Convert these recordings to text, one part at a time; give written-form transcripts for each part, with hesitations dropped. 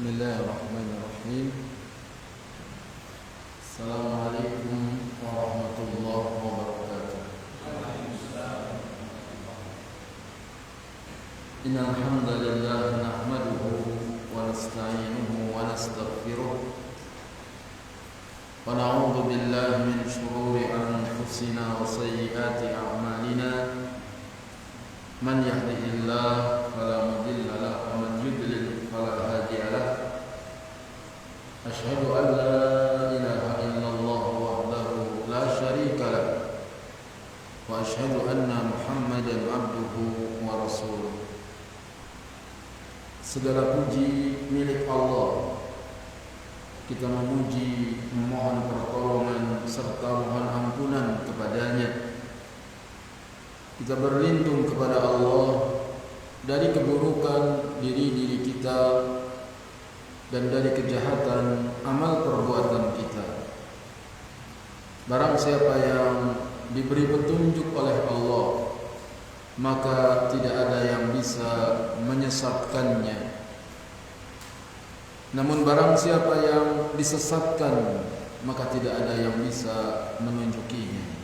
Bismillahirrahmanirrahim. Assalamualaikum warahmatullahi wabarakatuh. Innal hamdalillah nahmaduhu wa nasta'inuhu wa nastaghfiruh wa na'udzu billahi min shururi anfusina wa sayyiati a'malina. Man yahdihillahu fala mudilla lahu wa man yudlil fala hadiya lahu. Asyhadu an la ilaha illallah wahdahu la syarika lahu wa asyhadu anna Muhammadan abduhu wa rasuluh. Segala puji milik Allah. Kita memuji, memohon pertolongan serta mohon ampunan kepadanya. Kita berlindung kepada Allah dari keburukan diri-diri kita dan dari kejahatan amal perbuatan kita. Barang siapa yang diberi petunjuk oleh Allah, maka tidak ada yang bisa menyesatkannya. Namun barang siapa yang disesatkan, maka tidak ada yang bisa menunjukinya.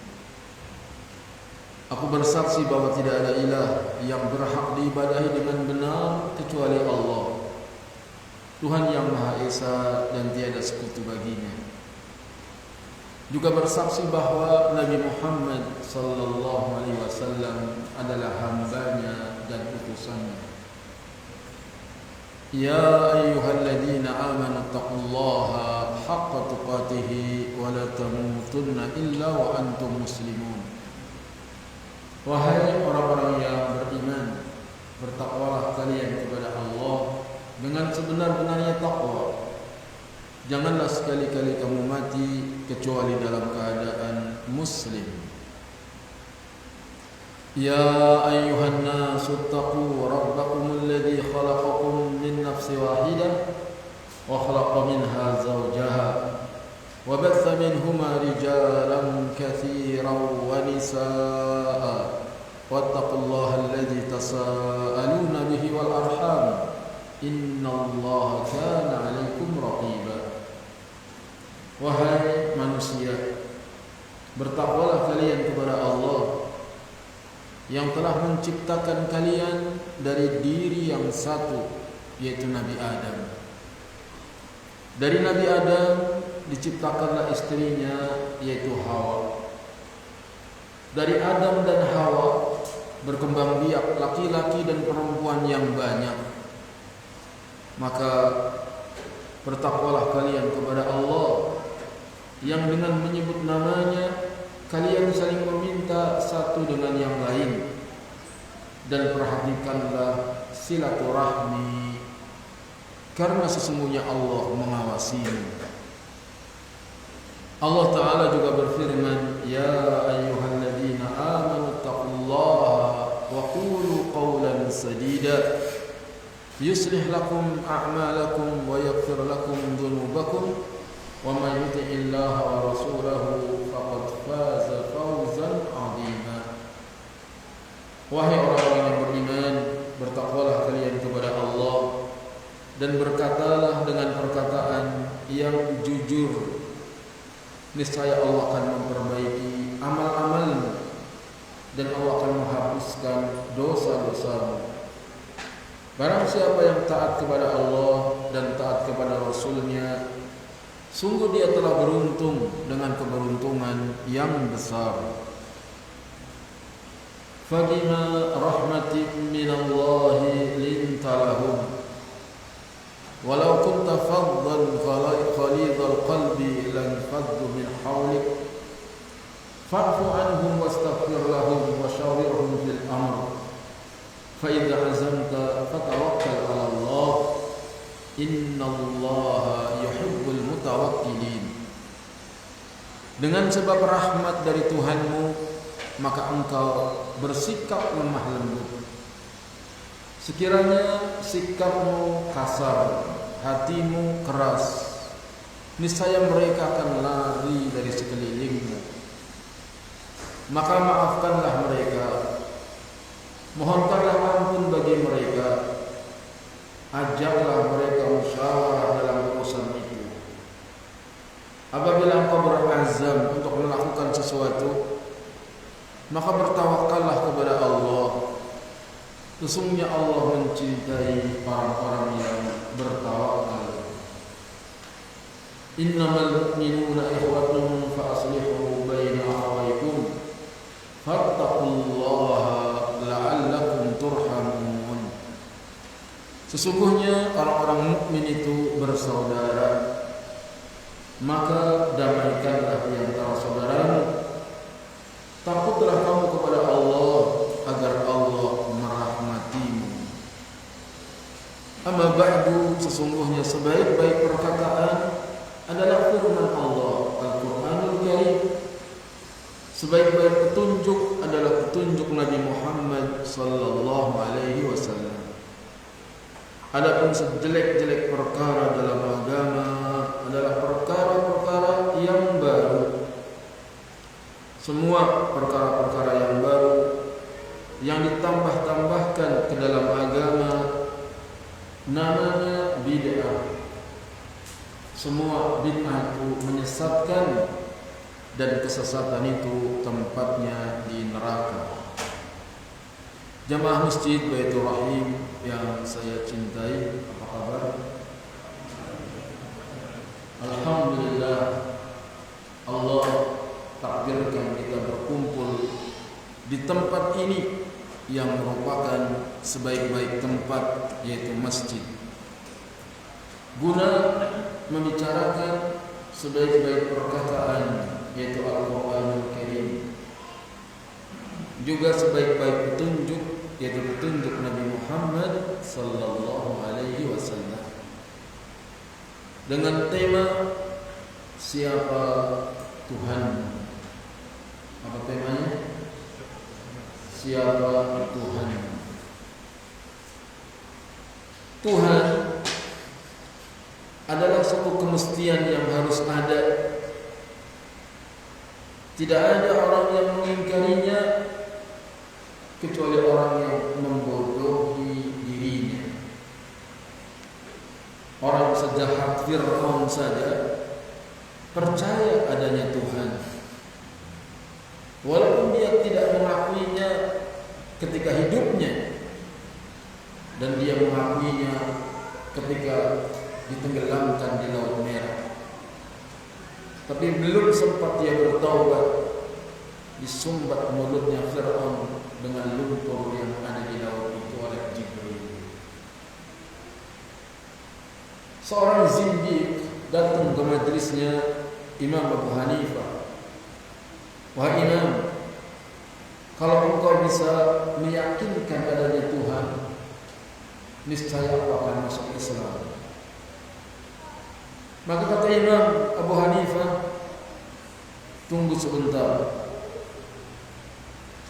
Aku bersaksi bahwa tidak ada ilah yang berhak diibadahi dengan benar kecuali Allah, Tuhan yang Maha Esa dan tiada sekutu baginya. Juga bersaksi bahwa Nabi Muhammad sallallahu alaihi wasallam adalah hambanya dan utusannya. Ya ayyuhalladzina amanu taqullaha haqqa tuqatih wa la tamutunna illa wa antum muslimun. Wahai orang-orang yang beriman, bertakwalah kalian kepada Allah dengan sebenar-benarnya takwa. Janganlah sekali-kali kamu mati kecuali dalam keadaan muslim. Ya ayyuhan nasu taqu rabbakumul ladzi khalaqakum min nafsin wahidah wa khalaqa minha zawjaha wa batha minhuma rijalan katsiran wa nisaa'a wattaqullaha alladzi tasaaluna bihi wal arham innallaha kana 'alaikum raqiba. Wahai manusia, bertakwalah kalian kepada Allah yang telah menciptakan kalian dari diri yang satu, yaitu Nabi Adam. Dari Nabi Adam diciptakanlah istrinya, yaitu Hawa. Dari Adam dan Hawa berkembang biak laki-laki dan perempuan yang banyak. Maka bertakwalah kalian kepada Allah yang dengan menyebut namanya kalian saling meminta satu dengan yang lain, dan perhatikanlah silaturahmi karena sesungguhnya Allah mengawasimu. Allah Ta'ala juga berfirman, Ya ayyuhalladzina amanu taqullaha wa qulu qawlan sadida yuslih lakum a'malakum wa yaghfir lakum dhunubakum wa may yuti'illaha wa rasulahu faqad faza fawzan 'azima. Wahai orang-orang yang beriman, bertakwalah kalian kepada Allah dan berkatalah dengan perkataan yang jujur. Niscaya Allah akan memperbaiki amal-amalmu dan Allah akan menghapuskan dosa-dosamu. Barang siapa yang taat kepada Allah dan taat kepada Rasulnya, sungguh dia telah beruntung dengan keberuntungan yang besar. Fabima rahmatin minallahi linta lahum walau kunta faddan ghalidhal qalbi lanfaddu min hawlik fa'fu anhum wastaghfir lahum wa shawirhum fil amr fa idza azamta fatawakkal 'ala Allah innallaha yuhibbul mutawakkilin. Dengan sebab rahmat dari Tuhanmu, maka engkau bersikap lemah lembut. Sekiranya sikapmu kasar, hatimu keras, niscaya mereka akan lari dari sekelilingmu. Maka maafkanlah mereka, mohonkanlah ampun bagi mereka, ajaklah mereka musyawarah azam untuk melakukan sesuatu, maka bertawakallah kepada Allah. Sesungguhnya Allah mencintai orang-orang yang bertawakal. Innamal mu'minuna ikhwatun fa aslihu baina akhawaykum fattaqullaha la'allakum turhamun. Sesungguhnya orang-orang mukmin itu bersaudara, maka damaikanlah di antara saudaramu. Takutlah kamu kepada Allah agar Allah merahmatimu. Amma ba'du, sesungguhnya sebaik-baik perkataan adalah firman Allah Al-Quranul Karim. Sebaik-baik petunjuk adalah petunjuk Nabi Muhammad sallallahu alaihi wasallam. Adapun sejelek-jelek perkara dalam agama adalah perkara-perkara yang baru. Semua perkara-perkara yang baru yang ditambah-tambahkan ke dalam agama namanya bid'ah. Semua bid'ah itu menyesatkan, dan kesesatan itu tempatnya di neraka. Jamaah Masjid Baitur Rahim yang saya cintai, apa kabar? Alhamdulillah, Allah takdirkan kita berkumpul di tempat ini yang merupakan sebaik-baik tempat, yaitu masjid, guna membicarakan sebaik-baik perkataan, yaitu Al-Quranul Karim, juga sebaik-baik petunjuk, yaitu petunjuk Nabi Muhammad sallallahu alaihi wasallam, dengan tema siapa Tuhan. Apa temanya? Siapa Tuhan? Tuhan adalah satu kemestian yang harus ada. Tidak ada orang yang mengingkarinya kecuali orang yang membodohi dirinya. Orang sejahat Fir'aun saja percaya adanya Tuhan, walaupun dia tidak mengakuinya ketika hidupnya, dan dia mengakuinya ketika ditenggelamkan di Laut Merah. Tapi belum sempat dia bertaubat, disumbat mulutnya Fir'aun dengan lumpur yang ada di laut itu oleh Jibril. Seorang zindiq datang ke majlisnya Imam Abu Hanifah. Wahai Imam, kalau engkau bisa meyakinkan adanya Tuhan, niscaya aku akan masuk Islam. Maka kata Imam Abu Hanifah, tunggu sebentar.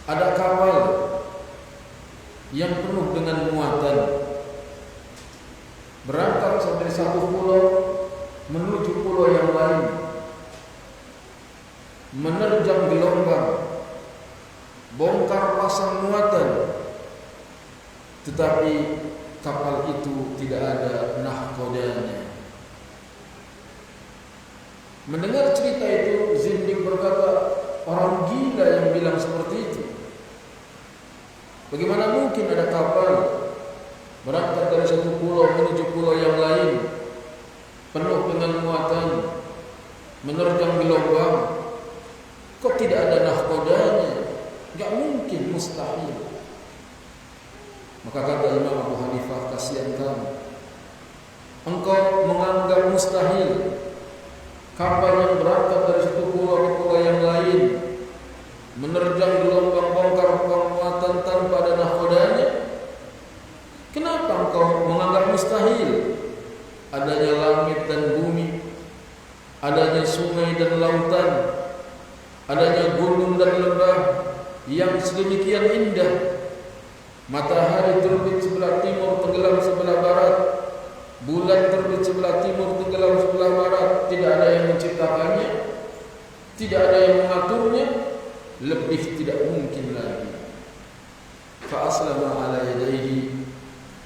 Ada kapal yang penuh dengan muatan, berangkat dari satu pulau menuju pulau yang lain, menerjang gelombang, bongkar pasang muatan, tetapi kapal itu tidak ada nahkodanya. Mendengar cerita itu, zindiq berkata, orang gila yang bilang seperti itu. Bagaimana mungkin ada kapal berangkat dari satu pulau menuju pulau yang lain, penuh dengan muatan, menerjang gelombang, kok tidak ada nahkodanya? Gak mungkin, mustahil. Maka kata Imam Abu Hanifah, kasihan kamu, engkau menganggap mustahil kapal yang berangkat dari satu pulau ke pulau yang lain, menerjang gelombang, bongkar muatan tanpa ada nahkodanya. Kenapa engkau menganggap mustahil adanya langit dan bumi, adanya sungai dan lautan, adanya gunung dan lembah yang sedemikian indah, matahari terbit sebelah timur, tenggelam sebelah barat, bulan terbit sebelah timur, tenggelam sebelah barat, tidak ada yang menciptakannya, tidak ada yang mengaturnya, lebih tidak mungkin lagi. Fa aslama ala yadayhi,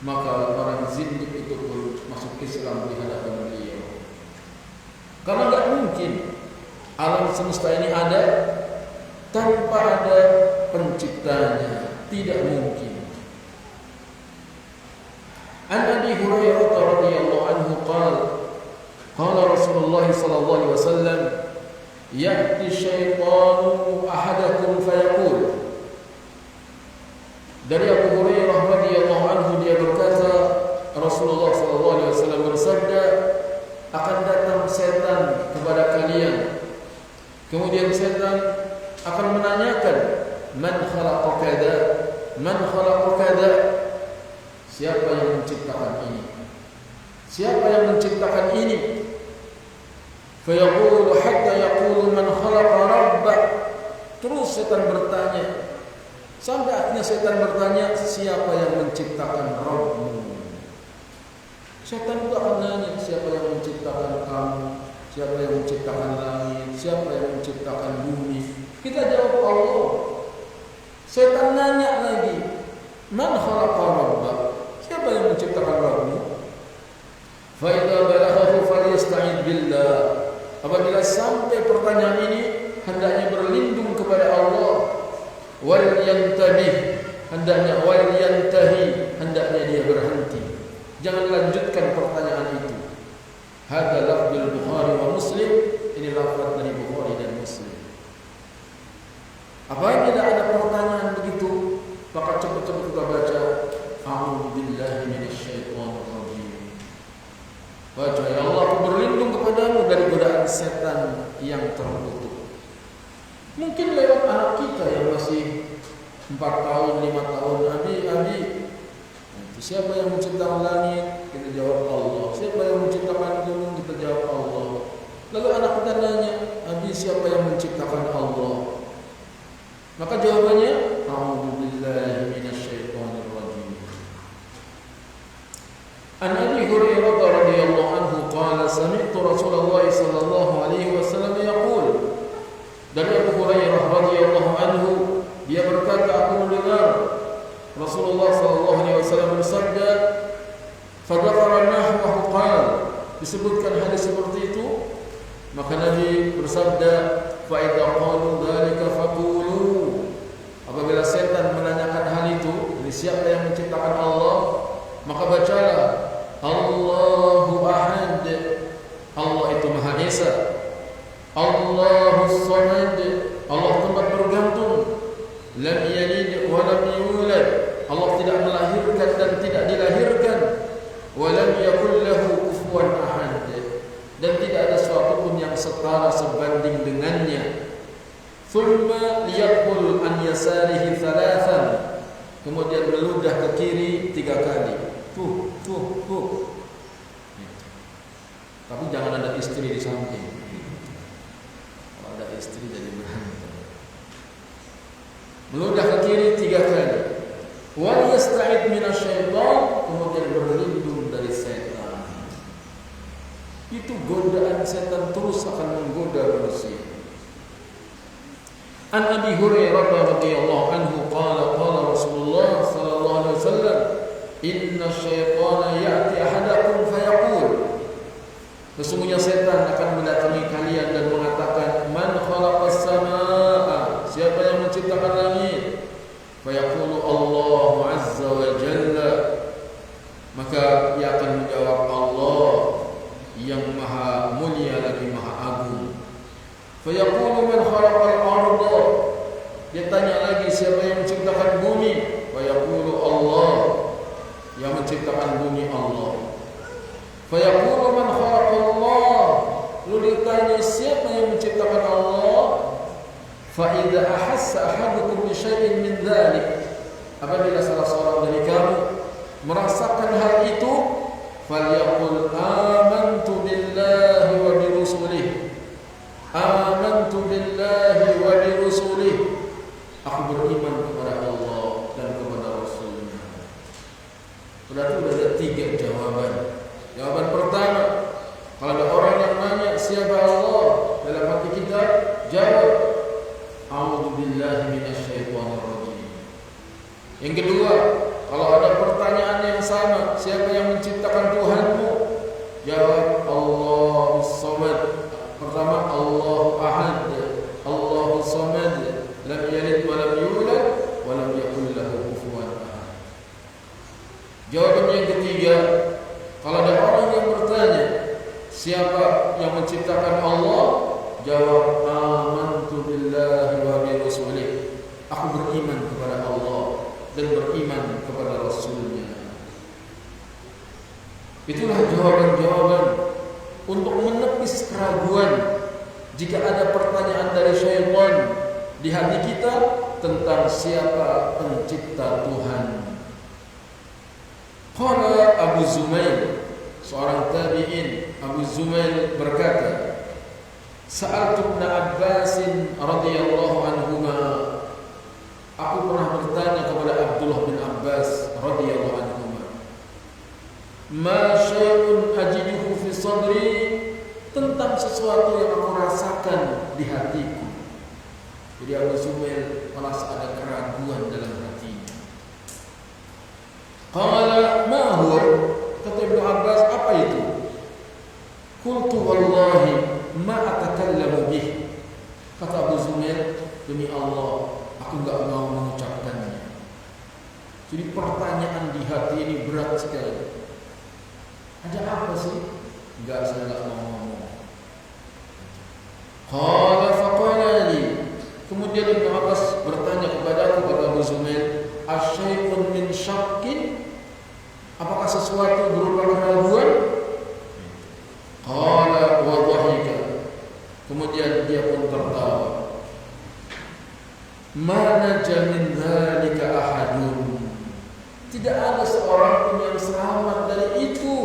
maka orang zindiq itu pun masuk Islam di hadapan beliau. Karena tidak mungkin Alam semesta ini ada tanpa ada penciptanya, tidak mungkin. An Abi Hurairah radhiyallahu anhu qala Rasulullah sallallahu alaihi wasallam ya'ti syaitanu ahadakum fayaqul. Dari Abu Hurairah radhiyallahu anhu dia berkata, Rasulullah sallallahu alaihi wasallam bersabda, akan datang setan kepada kalian. Kemudian setan akan menanyakan, man khalaqa kada? Man khalaqa kada? Siapa yang menciptakan ini? Siapa yang menciptakan ini? Fayaqulu hatta yaqulu man khalaqa rabbak. Terus setan bertanya sampai akhirnya setan bertanya, siapa yang menciptakan Rabbmu? Setan itu akan nanya, siapa yang menciptakan kamu? Siapa yang menciptakan langit? Siapa yang menciptakan bumi? Kita jawab Allah. Setan nanya lagi, man khalaqa rabbak? Siapa yang menciptakan Rabbmu? Fa idza balaghahu falyasta'id billah. Apabila sampai pertanyaan ini, hendaknya berlindung kepada Allah. Wal yantabih, hendaknya wal yantahi, hendaknya dia berhenti. Jangan lanjutkan pertanyaan itu. Hadza lafzul Bukhari wa Muslim, ini lafaz dari Bukhari dan Muslim. Apabila ada pertanyaan begitu, maka cepat-cepat kita baca a'udzu billahi minasyaitonir rajim. Baca, ya Allah, aku berlindung kepadamu dari godaan setan yang terkutuk. Mungkin lewat anak kita yang masih 4 tahun, 5 tahun, Abi, siapa yang menciptakan langit? Kita jawab Allah. Siapa yang menciptakan gunung? Kita jawab Allah. Lalu anak kita nanya, Abi, siapa yang menciptakan Allah? Maka jawabannya, a'udzu billahi minasyaitonir rajim. An Abi Hurairah radhiyallahu anhu qala sami'tu Rasulullah sallallahu alaihi wasallam yaqul. Dari Abu Hurairah radhiyallahu anhu, dia berkata, aku mendengar Rasulullah sallallahu alaihi wasallam bersabda, fadzakara nahwahu qala, disebutkan hadis seperti itu, maka Nabi bersabda, fa idza qalu dzalika faqulu. Apabila setan menanyakan hal itu, ini siapa yang menciptakan Allah, maka bacalah Allahu ahad. Allah itu Maha Esa. Allahus samad, Allah tempat bergantung. Lam yalid wa lam yulad, Allah tidak melahirkan dan tidak dilahirkan. Wa lam yakul lahu kufuwan ahad, dan tidak ada sesuatu pun yang setara sebanding dengannya. Thumma liyaqul an yasarihi thalathan, kemudian meludah ke kiri 3 kali. Tapi jangan ada istri di samping. Kalau ada istri jadi berantem. Meludah ke kiri 3 kali. Wa yasta'id minasyaitan, kemudian berlindung dari setan. Itu godaan setan terus akan menggoda manusia. An Abi Hurairah radhiyallahu anhu qala Rasulullah sallallahu alaihi wasallam, inna syaitana ya'ti ahadakum fayaqul. Sesungguhnya setan akan mendatangi kalian dan mengatakan, man khalaqas samaa, siapa yang menciptakan langit? Fayaqulu Allah azza wa jalla, maka ia akan menjawab, Allah yang maha mulia lagi maha agung. Fayaqulu man khalaqal arda, dia tanya lagi, siapa yang menciptakan bumi? Fayaqulu Allah, yang menciptakan bumi Allah. Fayaqulu man khalaqallah, lalu ditanya, siapa yang menciptakan Allah? Fa idza ahassa ahadukum bi syai'in min dzalik, apabila salah seorang dari kamu merasakan hal itu, falyaqul amantu billahi wa bi rusulihi, amantu billahi wa bi rusulihi, aku beriman kepada Allah dan kepada Rasulnya. Berarti sudah ada 3 jawaban. Jawaban pertama, kalau ada orang yang nanya siapa Allah, dalam hati kita jawab a'udzu billahi minasyaitonir rajim. Yang kedua, kalau ada pertanyaan yang sama, siapa yang menciptakan Tuhanmu? Jawab Allahus samad. Pertama, Allahu ahad. di hati kita tentang siapa pencipta Tuhan. Qala Abu Zumail, seorang tabi'in, Abu Zumail berkata, Sa'altu Ibn Abbas radhiyallahu anhuma, aku pernah bertanya kepada Abdullah bin Abbas radhiyallahu anhuma, ma syai'un ajiduhu fi sadri, tentang sesuatu yang aku rasakan di hatiku. Jadi Abu Zumail merasa ada keraguan dalam hatinya. Qala ma huwa, kata Ibnu Abbas, apa itu? Qultu wallahi ma atakallamu bih, kata Abu Zumail, demi Allah aku enggak mau mengucapkannya. Jadi pertanyaan di hati ini berat sekali. Ada apa sih? Enggak, saya enggak mau ngomong. Qala faqala li, kemudian Ibnu Abbas bertanya kepadaku, kata Abu Zumail, asyai'un min syakkin, apakah sesuatu berupa keraguan? Qala wa dhahika, kemudian dia pun tertawa. Ma naja min dzalika ahadun, tidak ada seorang pun yang selamat dari itu.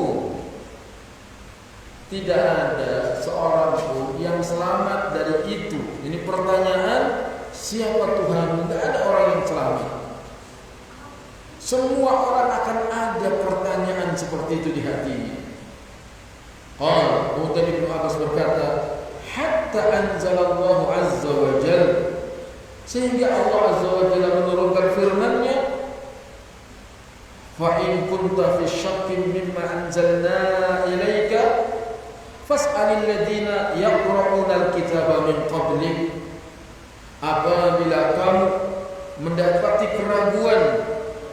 Tidak ada seorang pun yang selamat dari itu. Ini pertanyaan, siapa Tuhan? Tidak ada orang yang selamat. Semua orang akan ada pertanyaan seperti itu di hatinya. Kemudian Ibnu Abbas berkata, hatta anzalallahu azza wa jalla, sehingga Allah azza wa jalla menurunkan firman-Nya, fa in kunta fi syakkin mimma anzalna ilaika fas'alil ladzina yaqra'una al-kitaba min qablik. Apabila kamu mendapati keraguan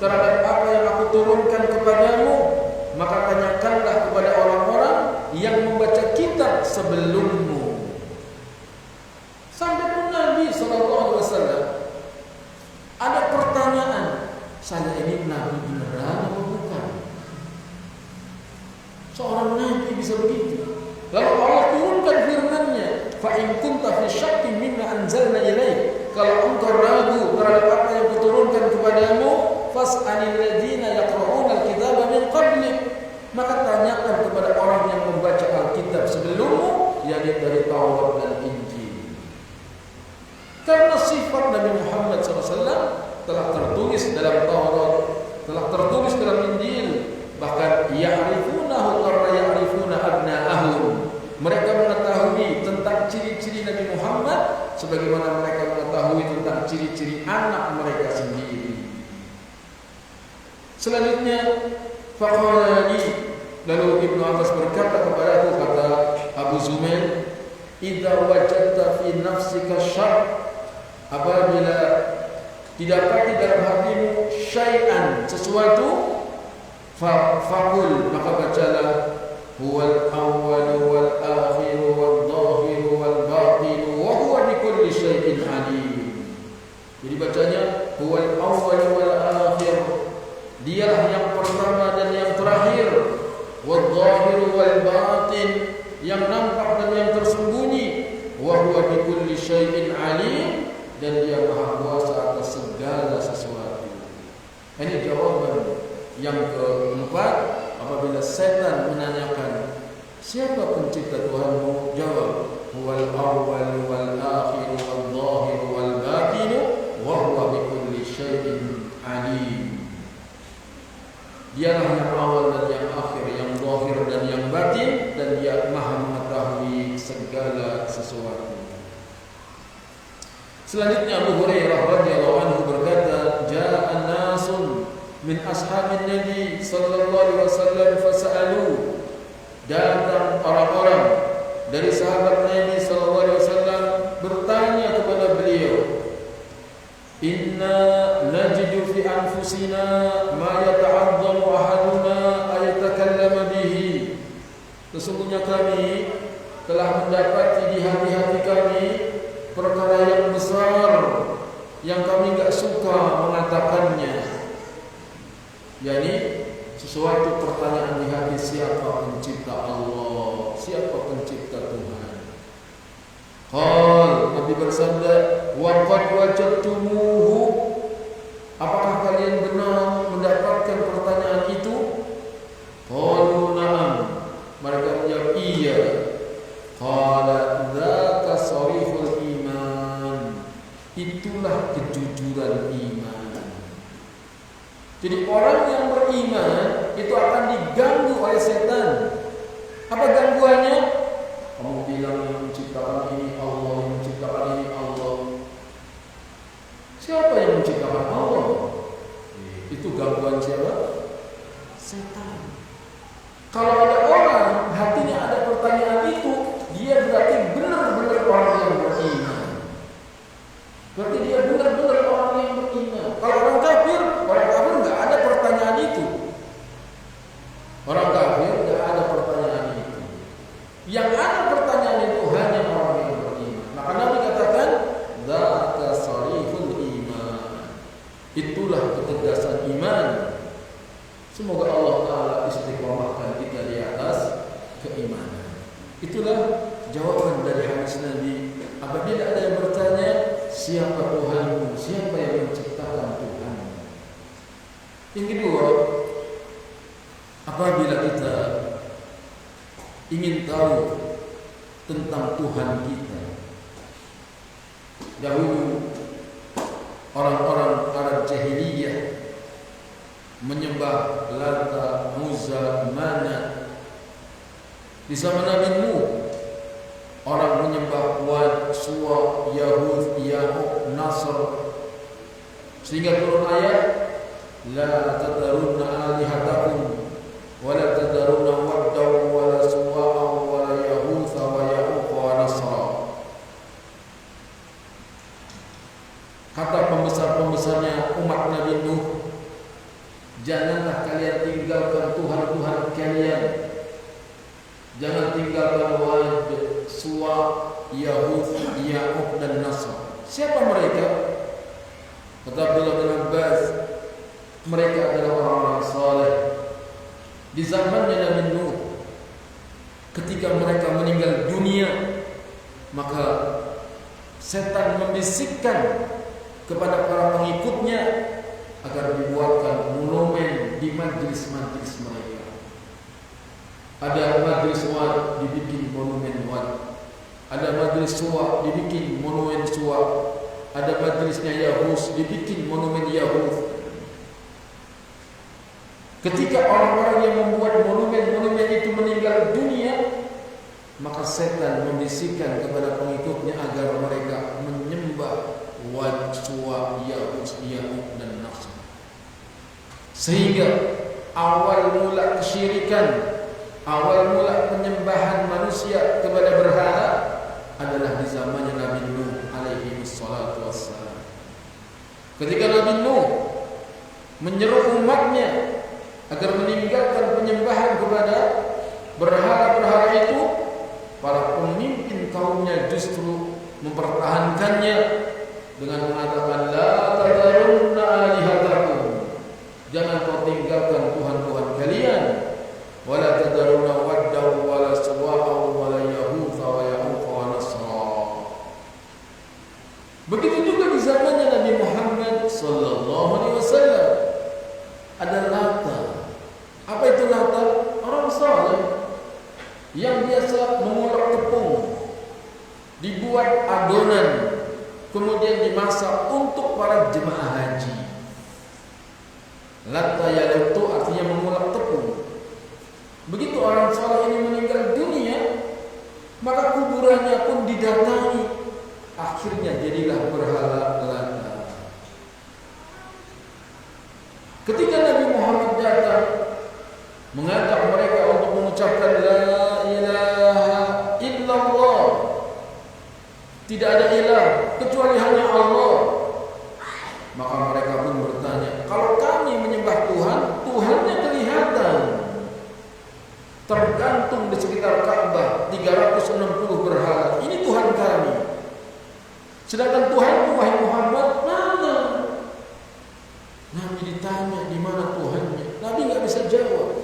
terhadap apa yang aku turunkan kepadamu, maka tanyakanlah kepada orang-orang yang membaca kitab sebelummu. Sampai pun Nabi SAW ada pertanyaan, saya ini Nabi beneran atau bukan? Seorang Nabi bisa begitu. Lalu Allah turunkan firman-Nya, fa in kunta fi syakkin mimma anzalna ilaik, kalau engkau ragu terhadap apa yang kuturunkan kepadamu, fas'alil ladzina yaqra'una al-kitaba min qablik, maka tanyakan kepada orang yang membaca Alkitab sebelummu, yakni dari Taurat dan Injil. Karena sifat Nabi Muhammad SAW telah tertulis dalam Taurat, telah tertulis dalam Injil, bahkan ya'rifunahu kama ya'rifuna abna'ahum. Mereka mengetahui tentang ciri-ciri Nabi Muhammad sebagaimana mereka mengetahui tentang ciri-ciri anak mereka sendiri. Selanjutnya, faqala li, lalu Ibnu Abbas berkata kepadaku, kata Abu Zumail, idza wajadta fi nafsika syarr, apabila didapati dalam hatimu syai'an, sesuatu, faqul, maka bacalah, huwal awwal wal akhir wal zahir wal batin wa huwa bikulli syai'in alim. Jadi bacanya huwal awwal wal akhir, dialah yang pertama dan yang terakhir, wal zahir wal batin, yang nampak dan yang tersembunyi, wa huwa bikulli syai'in alim, dan dia maha kuasa atas segala sesuatu. Ini jawaban yang keempat. Apabila setan menanyakan, siapa pencipta Tuhanmu? Jawab, huwal awwal wal akhir wal zahir wal batin wa huwa bikulli syai'in alim. Dialah yang awal dan yang akhir, yang zahir dan yang batin, dan dia maha mengetahui segala sesuatu. Selanjutnya Abu Hurairah radhiyallahu anhu berkata, jaa'a nasun min ashabin Nabi sallallahu alaihi wasallam fasa'alu, datang orang-orang dari sahabat Nabi sallallahu alaihi wasallam bertanya kepada beliau, inna najidu fi anfusina ma yata'azzamu ahaduna ayatakallama bihi, sesungguhnya kami telah mendapati di hati-hati kami perkara yang besar yang kami enggak suka mengatakannya. Yani sesuatu pertanyaan di hati, siapa pencipta Allah, siapa pencipta Tuhan. Nabi bersabda, Wa qad wajadtumuhu, apakah kalian benar mendapatkan pertanyaan itu? Qalu na'am, mereka menjawab iya. Qala dzaka shariful iman, itulah kejujuran iman. Jadi orang yang beriman itu akan diganggu oleh setan. Apa gangguannya? Kamu bilang yang menciptakan ini Allah, yang menciptakan ini Allah. Siapa yang menciptakan Allah? Itu gangguan siapa? Setan. Kalau ada orang hatinya ada pertanyaan itu, dia berarti benar-benar orang yang beriman. Berarti dia benar-benar orang yang beriman. Kalau orang kafir nggak ada pertanyaan itu. Orang kafir nggak ada pertanyaan itu. Yang ada pertanyaan itu hanya orang yang beriman. Maka Nabi katakan, dzaka shariful iman. Itulah ketegasan iman. Semoga Allah Ta'ala istiqomahkan kita di atas keimanan. Itulah jawaban dari hadis Nabi. Apabila ada yang bertanya, siapa Tuhanmu? Siapa yang menciptakan Tuhan? Yang kedua, apabila kita ingin tahu tentang Tuhan kita, dahulu orang-orang Arab jahiliyah menyembah Lata, Uzza, Manat. Di zaman Nabi Nuh, orang menyembah Wad, Suwa, Yahud, Ya'uq, Nasr, sehingga turun ayat, la tadarunna alihatakum wa la tadarunna waddaw wa la suwa'a wa la yahutha wa ya'uq wa nasra. Kata pembesar-pembesarnya umat Nabi Nuh, janganlah kalian tinggalkan Tuhan-Tuhan kalian. Jangan tinggalkan Wad, Suwa, Yahud, Ya'uq dan Nasr. Siapa mereka? Kata Abdullah bin Abbas, mereka adalah orang-orang saleh. Di zamannya Nabi Nuh, ketika mereka meninggal dunia, maka setan membisikkan kepada para pengikutnya agar dibuatkan monumen di majlis-majlis mereka. Ada majlis Wad, dibikin monumen Wad. Ada majlis Suwa, dibikin monumen Suwa. Ada majlisnya Yahus, dibikin monumen Yahus. Ketika orang-orang yang membuat monumen-monumen itu meninggal dunia, maka setan membisikkan kepada pengikutnya agar mereka menyembah Wad, Suwa, Yahus, Ya'uq dan Nasr. Sehingga awal mula kesyirikan, awal mula penyembahan manusia kepada berhala adalah di zamannya Nabi Nuh alaihi wassalatu wassalam. Ketika Nabi Nuh menyeru umatnya agar meninggalkan penyembahan kepada berhala-berhala itu, para pemimpin kaumnya justru mempertahankannya dengan mengatakan, la tadarunna alihatakum, jangan kau tinggalkan Tuhan-Tuhan kalian. Wala tadaruna waddaw wala suwa'a wala yahutha wa ya'uq wa nasra. Begitu juga di zamannya Nabi Muhammad sallallahu alaihi wasallam ada Lata. Apa itu Lata? Orang saleh yang biasa mengulek tepung, dibuat adonan, kemudian dimasak untuk para jemaah haji. Lata yalutu artinya mengulek tepung. Begitu orang saleh ini meninggal dunia, maka kuburannya pun didatangi. Akhirnya jadilah berhala Lata. Ketika Nabi Muhammad datang mengajak mereka untuk mengucapkan la ilaha illallah, tidak ada ilah kecuali hanya Allah, maka mereka pun bertanya, kalau kami menyembah Tuhan, Tuhannya kelihatan, tergantung di sekitar Ka'bah 360 berhala. Ini Tuhan kami. Sedangkan Tuhan wahai Muhammad mana? Nabi ditanya di mana Tuhannya, Nabi nggak bisa jawab.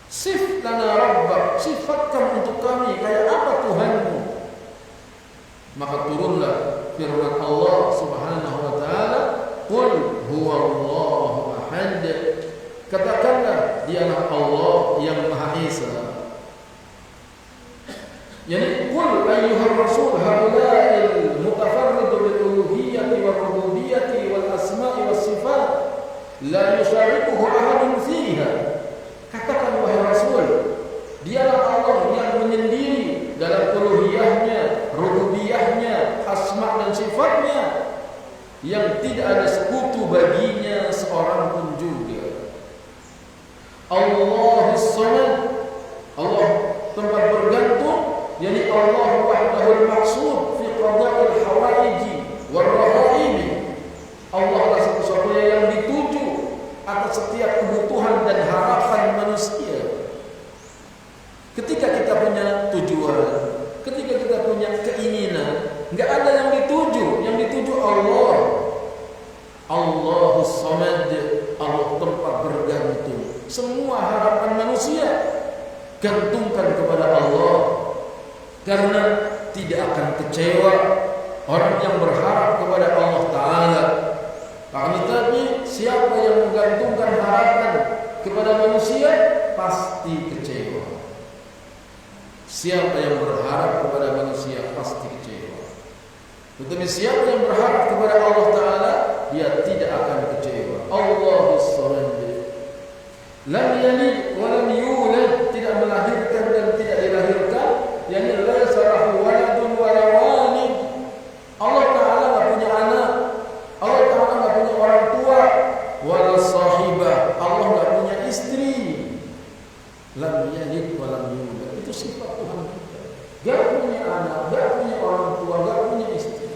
Sif lana rabbak, sifatkan untuk kami kayak apa Tuhanmu. Maka turunlah firman Allah Subhanahu wa taala, "Qul huwallahu ahad." Katakanlah, dialah Allah yang Maha Esa. Yani qul ayyuhar rasul haula'il mutafarrid bil uluhiyyati war rububiyyati wal asma'i was sifat la yusyarikuhu ahadun fiha. Katakan wahai Rasul, dialah Allah yang menyendiri dalam uluhiyahnya, rububiyahnya, asma dan sifatnya, yang tidak ada sekutu baginya seorang pun juga. Allahus Samad, Allah tempat bergantung, yakni Allah wahdahul maqsud fi qada'il hawaiji war rahaimi. Allah adalah satu-satunya yang dituju atas setiap kebutuhan dan harapan manusia. Ketika kita punya tujuan, ketika kita punya keinginan, enggak ada yang dituju Allah. Allahus Samad, Allah tempat bergantung. Semua harapan manusia gantungkan kepada Allah, karena tidak akan kecewa orang yang berharap kepada Allah Ta'ala. Tapi siapa yang menggantungkan harapan kepada manusia pasti kecewa. Siapa yang berharap kepada manusia pasti kecewa. Tetapi siapa yang berharap kepada Allah Ta'ala, dia tidak akan kecewa. Allahus Samad, lam yalid wa lam yulad, tidak melahirkan dan tidak dilahirkan, yakni laisa lahu waladun wa la walid. Allah Ta'ala enggak punya anak, Allah Ta'ala enggak punya orang tua, wala sahibah, Allah enggak punya istri. Lam yalid wa lam yulad, itu sifat Tuhan kita. Enggak punya anak, enggak punya orang tua, enggak punya istri.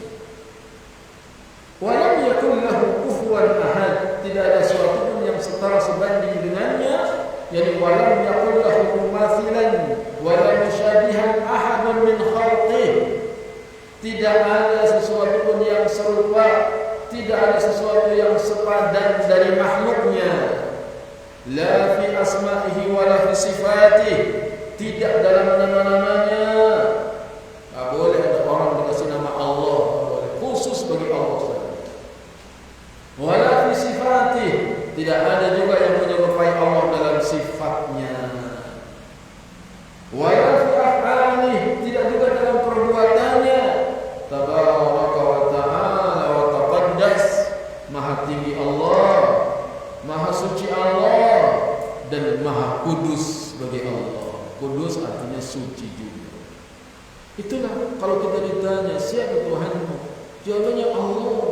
Wa lam yakul lahu kufuwan ahad, tidak ada sesuatu pun yang setara sebanding dengannya, yakni wa lam yakul lahu mumathilan wa la musyabihan ahadun min khalqihi. Tidak ada sesuatu pun yang serupa, tidak ada sesuatu yang sepadan dari makhluknya. La fi asma'ihi wa la fi sifatihi, tidak dalam nama-namanya. Tak boleh ada orang dikasih nama Allah, boleh khusus bagi Allah saja. Wa la fi sifatihi, tidak ada juga yang menyerupai Allah dalam sifatnya. Wa la fi af'alihi, tidak juga dalam perbuatannya. Tabaraka wa ta'ala wa taqaddas, maha tinggi Allah, maha suci Allah, dan maha kudus bagi Allah. Kudus artinya suci juga. Itulah kalau kita ditanya siapa Tuhanmu, jawabannya Allah.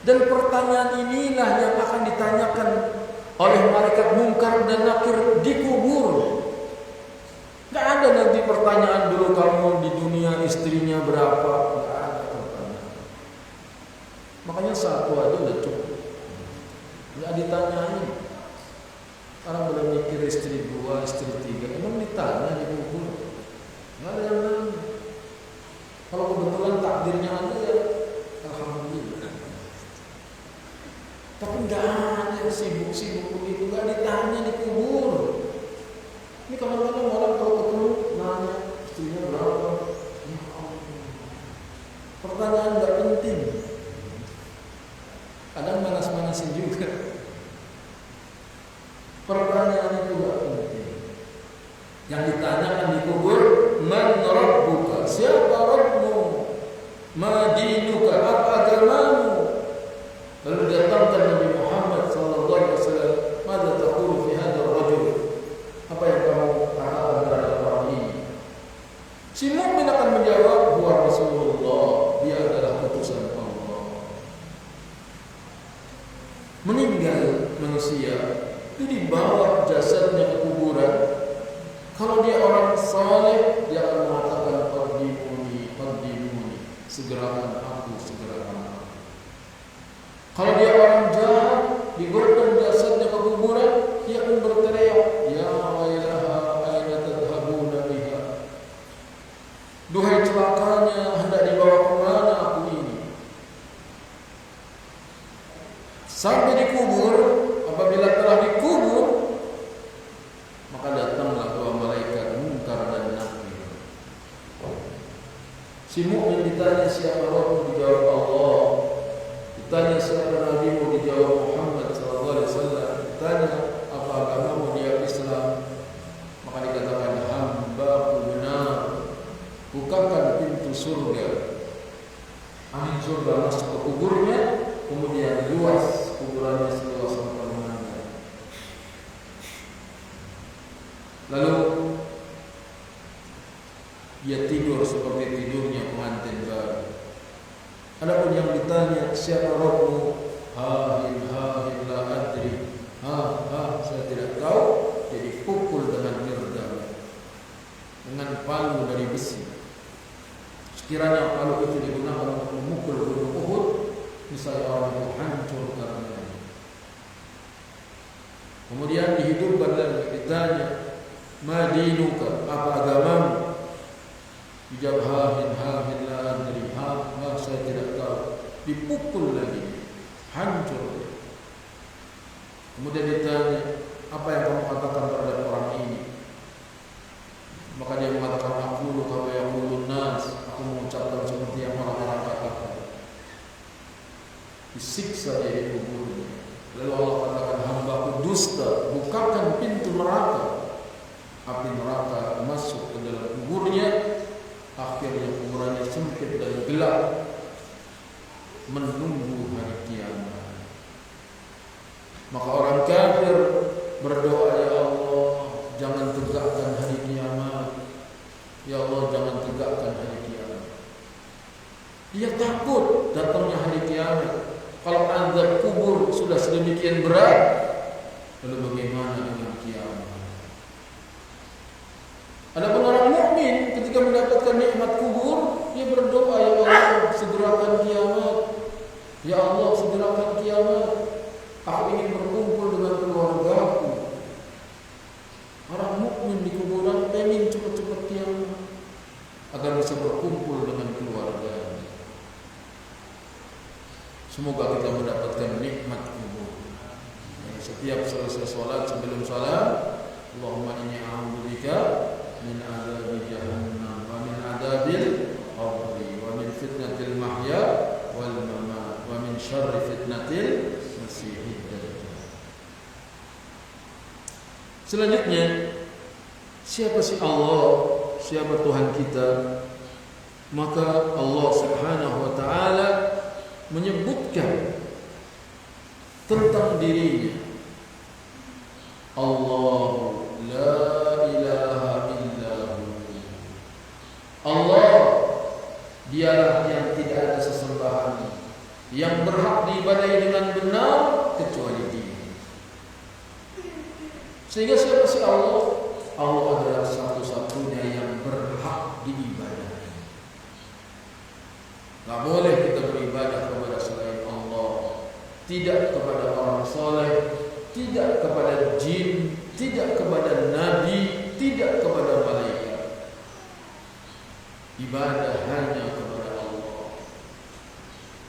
Dan pertanyaan inilah yang akan ditanyakan oleh malaikat Munkar dan Nakir di kubur. Enggak ada nanti pertanyaan dulu kamu di dunia istrinya berapa, enggak ada pertanyaan. Makanya satu aja udah cukup. Enggak ditanyain. Orang boleh mikir istri 2, istri 3, emang ditanya di kubur? Enggak ada yang nanya. Kalau kebetulan takdirnya ada ya alhamdulillah. Tapi enggak ada yang sibuk-sibuk begitu, enggak ditanya di kubur. Ini kadang-kadang orang kalau ketemu nanya istrinya berapa, ya Allah. Pertanyaan nggak penting, kadang manas-manasin juga. Pertanyaan itu nggak penting. Yang ditanyakan di kubur, man rabbuka, siapa Rabbmu, ma dinuka, apa agamamu. Lalu datangkan Nabi Muhammad sallallahu alaihi wasallam, "Madza taqulu fi hadzal rajul?" Apa yang kamu katakan terhadap orang ini? Si mukmin akan menjawab, "Huwa Rasulullah," dia adalah utusan Allah. Meninggal manusia itu dibawa jasadnya ke kuburan. Kalau dia orang saleh, dia akan mengatakan, "Qadimuni, qadimuni," segerakan aku, segerakan aku. Kalau dia orang jahat, digorkan jasadnya ke kuburan, dia akan berteriak, "Ya wailaha aina tadhhabuna biha." Duhai celakanya, hendak dibawa kemana aku ini? Sampai dikubur, apabila telah dikubur, maka datanglah dua malaikat Munkar dan Nakir. Si mukmin ditanya siapa nabimu? Dijawab Muhammad sallallahu alaihi wasallam. Ditanya apa agamamu? Dia Islam. Maka dikatakan hamba benar, bukakan pintu surga. Ahli surga masuk ke kuburnya, kemudian luas kuburannya seluas mana-mana. Lalu dia tidur seperti tidurnya pengantin baru. Adapun yang ditanya siapa Rabbmu? Hahil la adri. Saya tidak tahu. Jadi pukul dengan mirdam, dengan palu dari besi. Sekiranya palu itu digunakan untuk memukul gunung Uhud, misalnya orang itu hancur karena. Kemudian dihidupkan lagi, ditanya, ma dinuka, apa agamamu? Dijawab hahil la adri. Saya tidak tahu. Dipukul lagi, hancur. Kemudian ditanya, apa yang kamu katakan terhadap orang ini? Maka dia mengatakan, aqulu kama yaqulun nas. Aku mengucapkan seperti yang orang-orang katakan. Disiksa dia di kuburnya. Lalu Allah katakan, hambaku dusta, bukakan pintu neraka. Api neraka masuk ke dalam kuburnya. Akhirnya kuburannya sempit dan gelap, menunggu hari kiamat. Maka orang kafir berdoa, ya Allah, jangan tegakkan hari kiamat. Ya Allah, jangan tegakkan hari kiamat. Dia takut datangnya hari kiamat. Kalau azab kubur sudah sedemikian berat, lalu bagaimana dengan kiamat? Adapun orang mukmin ketika mendapatkan nikmat kubur, dia berdoa, ya Allah, segerakan kiamat. Ya Allah, segerakan kiamat. Aku ingin berkumpul dengan keluargaku. Orang mukmin di kuburan pengen cepat-cepat kiamat agar bisa berkumpul dengan keluarga. Semoga kita mendapatkan nikmat kubur. Setiap selesai sholat, sebelum sholat, Allahumma inni a'udzubika min adzabi jahannam wa min adzabil qabri wa min fitnatil mahya wal mamat wa min syarri fitnatil masiihid dajjal. Selanjutnya, siapa sih Allah? Siapa Tuhan kita? Maka Allah Subhanahu wa taala menyebutkan tentang dirinya. Allah la ilaha illahu. Allah dialah yang tidak ada sesembahan yang berhak diibadahi dengan benar kecuali Dia. Sehingga siapa sih Allah? Allah adalah satu-satunya yang berhak diibadahi. Tak boleh kita beribadah kepada selain Allah, tidak kepada orang soleh, tidak kepada jin, tidak kepada nabi, tidak kepada malaikat. Ibadah hanya kepada Allah.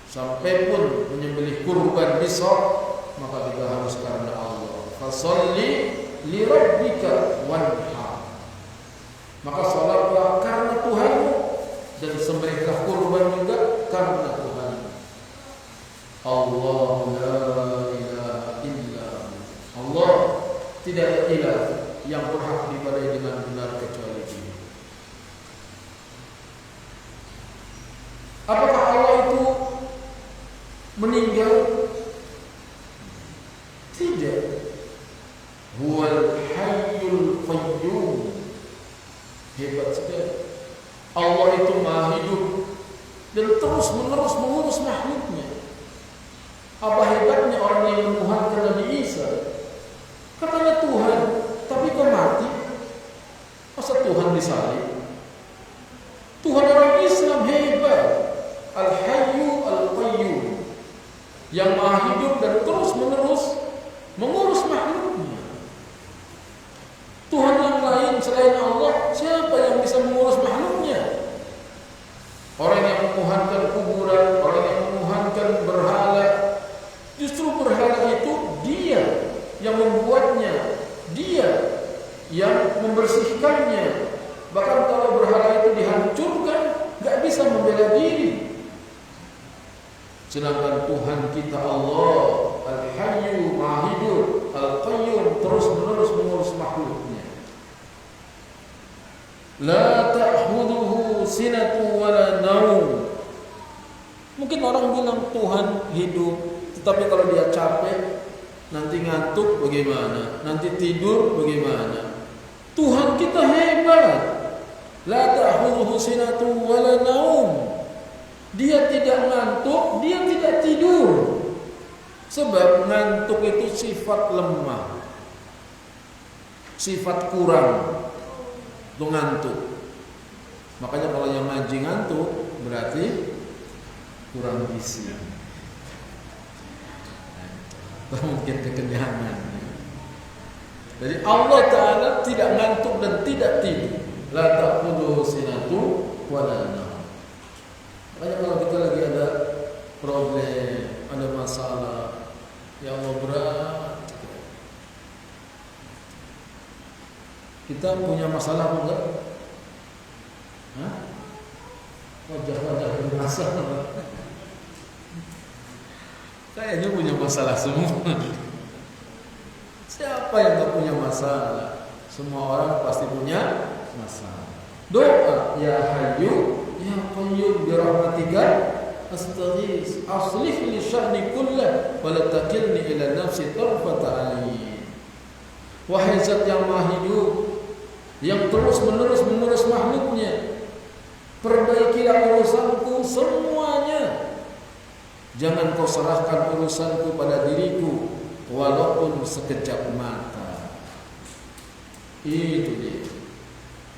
Sampai pun menyembelih kurban besok, maka kita harus karena Allah. Fasholli li rabbika wanhar. Maka salatlah karena Tuhanmu, dan sembelihlah kurban juga karena Tuhan. Allah la ilaha illa Allah, tidak ada ilah yang berhak diibadahi dengan benar kecuali Dia. Apakah Allah itu meninggal? Tidak. Huwal hayyul qayyum. Hebat sekali. Allah itu Maha hidup dan terus menerus mengurus makhluknya. Apa hebatnya orang yang menuhankan Nabi Isa? Katanya Tuhan, tapi kok mati? Masa Tuhan disalib? Tuhan orang Islam hebat. Al-Hayyu Al-Qayyum, yang Maha hidup dan terus menerus mengurus makhluknya. Tuhan yang lain selain Allah, siapa yang bisa mengurus makhluknya? Orang yang menuhankan kuburan, orang yang menuhankan berhala, justru berhala itu Dia yang membuatnya, Dia yang membersihkannya. Bahkan kalau berhala itu dihancurkan, gak bisa membela diri. Sedangkan Tuhan kita Allah Al-Hayyu Maha Hidup, Al-Qayyum, terus-menerus mengurus makhluknya. La ta'khudhuhu sinatu wala naum. Mungkin orang bilang Tuhan hidup, tetapi kalau dia capek, nanti ngantuk bagaimana? Nanti tidur bagaimana? Tuhan kita hebat. La ta'khudhuhu sinatu wala naum. Dia tidak ngantuk, dia tidak tidur. Sebab ngantuk itu sifat lemah, sifat kurang, itu ngantuk. Makanya kalau yang ngaji ngantuk berarti kurang gizi, mungkin kekenyangan. Jadi Allah Ta'ala tidak ngantuk dan tidak tidur. La ta'khudhuhu sinatu wala naum. Makanya kalau kita lagi ada problem, ada masalah, ya Allah berat. Kita punya masalah apa enggak? Hah? Wajah-wajah bermasalah. Kayaknya punya masalah semua. Siapa yang enggak punya masalah? Semua orang pasti punya masalah. Doa, ya Hayyu ya Qayyum bi rahmatika astaghits aslih li sya'ni kullah wa la takilni ila nafsi tarfata ain. Wahai Zat yang Maha Hidup, yang terus-menerus mengurus makhluknya, perbaikilah urusanku semuanya. Jangan kau serahkan urusanku pada diriku walaupun sekejap mata. Itu dia.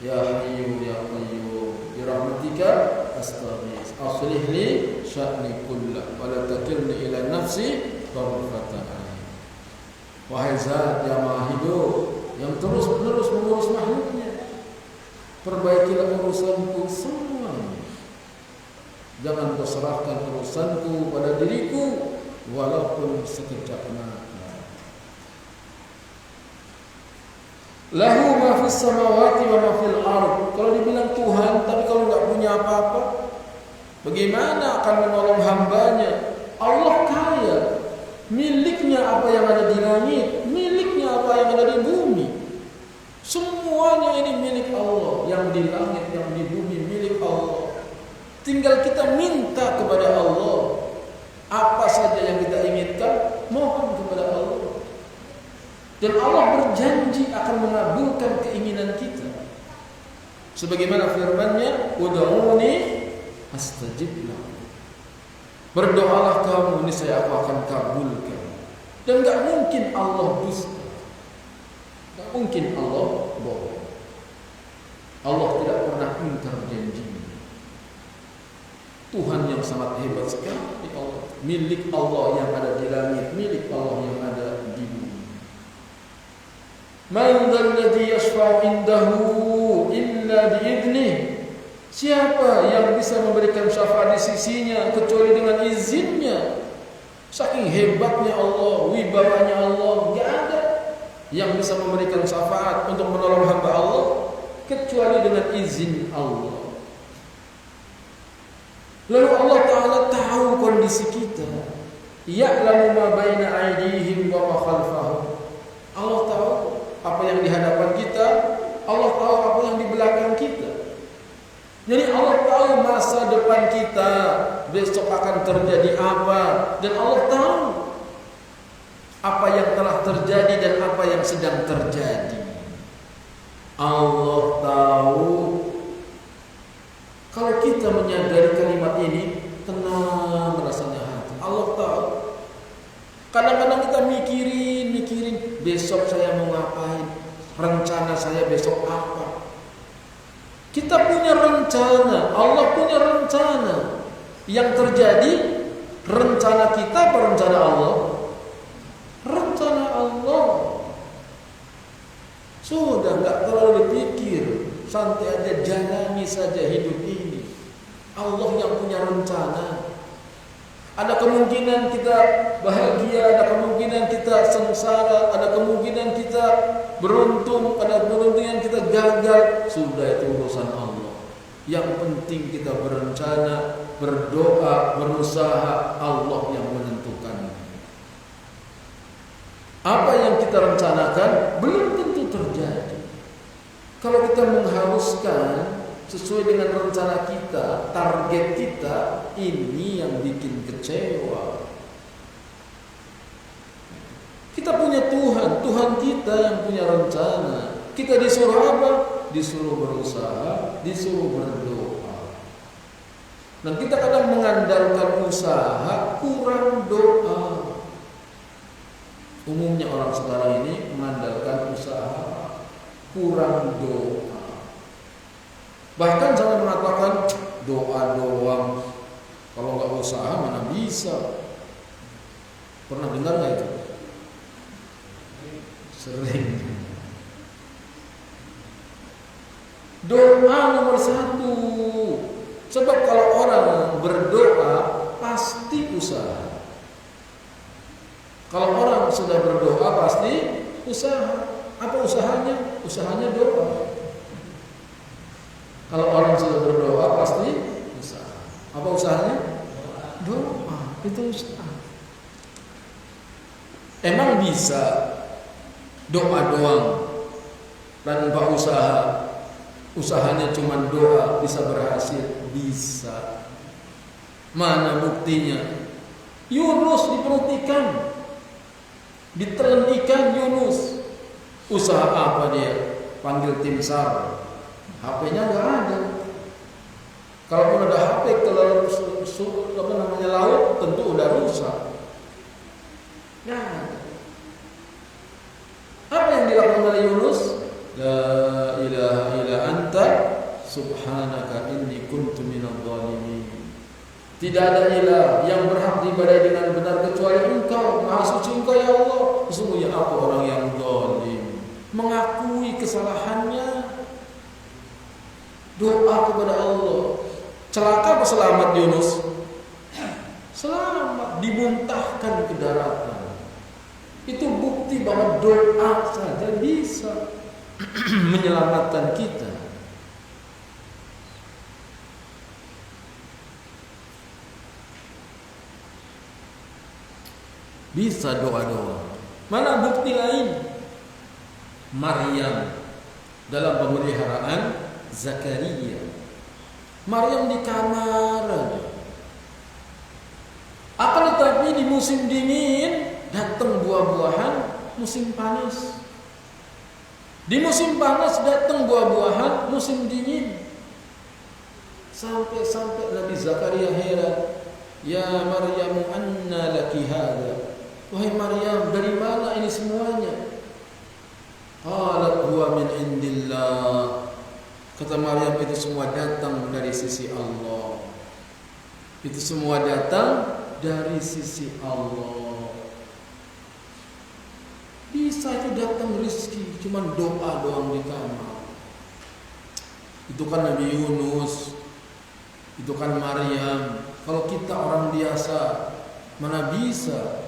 Ya Hayyu ya Qayyum bi rahmatika astaghits aslih li sya'ni kullah wa la takilni ila nafsi tarfata ain. Wahai Zat yang Maha Hidup, yang terus-menerus mengurus makhluknya, perbaikilah urusanku semuanya. Jangan kau serahkan urusanku pada diriku walaupun sekejap mata. Lahu ma fis samawati wa ma fil ard. Kalau dibilang Tuhan tapi kalau enggak punya apa-apa, bagaimana akan menolong hambanya? Allah kaya, miliknya apa yang ada di langit, miliknya apa yang ada di bumi. Semuanya ini milik Allah, yang di langit, yang di bumi milik Allah. Tinggal kita minta kepada Allah. Apa saja yang kita inginkan, mohon kepada Allah. Dan Allah berjanji akan mengabulkan keinginan kita. Sebagaimana firman-Nya, "Ud'uni astajib lakum." Berdoalah kamu, niscaya aku akan kabulkan. Dan enggak mungkin Allah dusta. Enggak mungkin Allah bohong. Allah tidak pernah ingkar janjinya. Tuhan yang sangat hebat sekali Allah. Milik Allah yang ada di langit, milik Allah yang ada di bumi. Man dzalladzi yashfa'u indahu illa bi'idnih. Siapa yang bisa memberikan syafaat di sisinya kecuali dengan izinnya? Saking hebatnya Allah, wibawanya Allah, enggak ada yang bisa memberikan syafaat untuk menolong hamba Allah kecuali dengan izin Allah. Lalu Allah Ta'ala tahu kondisi kita. Ya'lamu ma baina aydihim wa ma khalfahum. Allah tahu apa yang di hadapan kita, Allah tahu apa yang di belakang kita. Jadi Allah tahu masa depan kita, besok akan terjadi apa, dan Allah tahu apa yang telah terjadi dan apa yang sedang terjadi. Allah tahu. Kalau kita menyadari kalimat ini, tenang rasanya hati. Allah tahu. Kadang-kadang kita mikirin besok saya mau ngapain, rencana saya besok apa. Kita punya rencana, Allah punya rencana. Yang terjadi, rencana kita apa rencana Allah? Rencana Allah. Sudah enggak terlalu dipikir, santai aja, jalani saja hidup ini. Allah yang punya rencana. Ada kemungkinan kita bahagia, ada kemungkinan kita sengsara, ada kemungkinan kita beruntung, ada kemungkinan kita gagal. Sudah, itu urusan Allah. Yang penting kita berencana, berdoa, berusaha, Allah yang menentukan. Apa yang kita rencanakan belum tentu terjadi. Kalau kita mengharuskan sesuai dengan rencana kita, target kita, ini yang bikin kecewa. Kita punya Tuhan, Tuhan kita yang punya rencana. Kita disuruh apa? Disuruh berusaha, disuruh berdoa. Dan kita kadang mengandalkan usaha, kurang doa. Umumnya orang sekarang ini mengandalkan usaha, kurang doa. Bahkan sampai mengatakan doa doang, kalau nggak usaha mana bisa. Pernah dengar nggak itu? Sering. Doa nomor 1. Sebab kalau orang berdoa pasti usaha. Kalau orang sudah berdoa pasti usaha. Apa usahanya? Usahanya doa. Kalau orang sudah berdoa pasti usaha. Apa usahanya? Doa. Itu usaha. Emang bisa doa doang tanpa usaha? Usahanya cuma doa bisa berhasil? Bisa. Mana buktinya? Yunus di perut ikan, ditelan ikan Yunus. Usaha apa dia? Panggil tim SAR. HP-nya nggak ada. Kalaupun ada HP kalau laut tentu udah rusak. Nah, apa yang dilakukan oleh Yunus? La ilaha illa anta subhanaka inni kuntu minadh dhalimin. Tidak ada ilah yang berhak diibadahi dengan benar kecuali Engkau. Maha suci Engkau ya Allah. Sesungguhnya aku orang yang zalim. Mengakui kesalahannya. Doa kepada Allah. Celaka atau selamat Yunus? Selamat, dimuntahkan ke daratan. Itu bukti bahwa doa saja bisa menyelamatkan kita. Bisa doa-doa. Mana bukti lain? Maryam dalam pemeliharaan Zakaria. Maryam di kamar. Akan tetapi di musim dingin datang buah-buahan musim panas. Di musim panas datang buah-buahan musim dingin. Sampai Nabi Zakaria heran. Ya Maryam anna laki hadha. Wahai Maryam, dari mana ini semuanya? Qalat huwa min indillah. Kata Maryam, itu semua datang dari sisi Allah. Itu semua datang dari sisi Allah. Bisa itu datang rezeki, cuma doa doang di kamar. Itu kan Nabi Yunus, itu kan Maryam. Kalau kita orang biasa, mana bisa?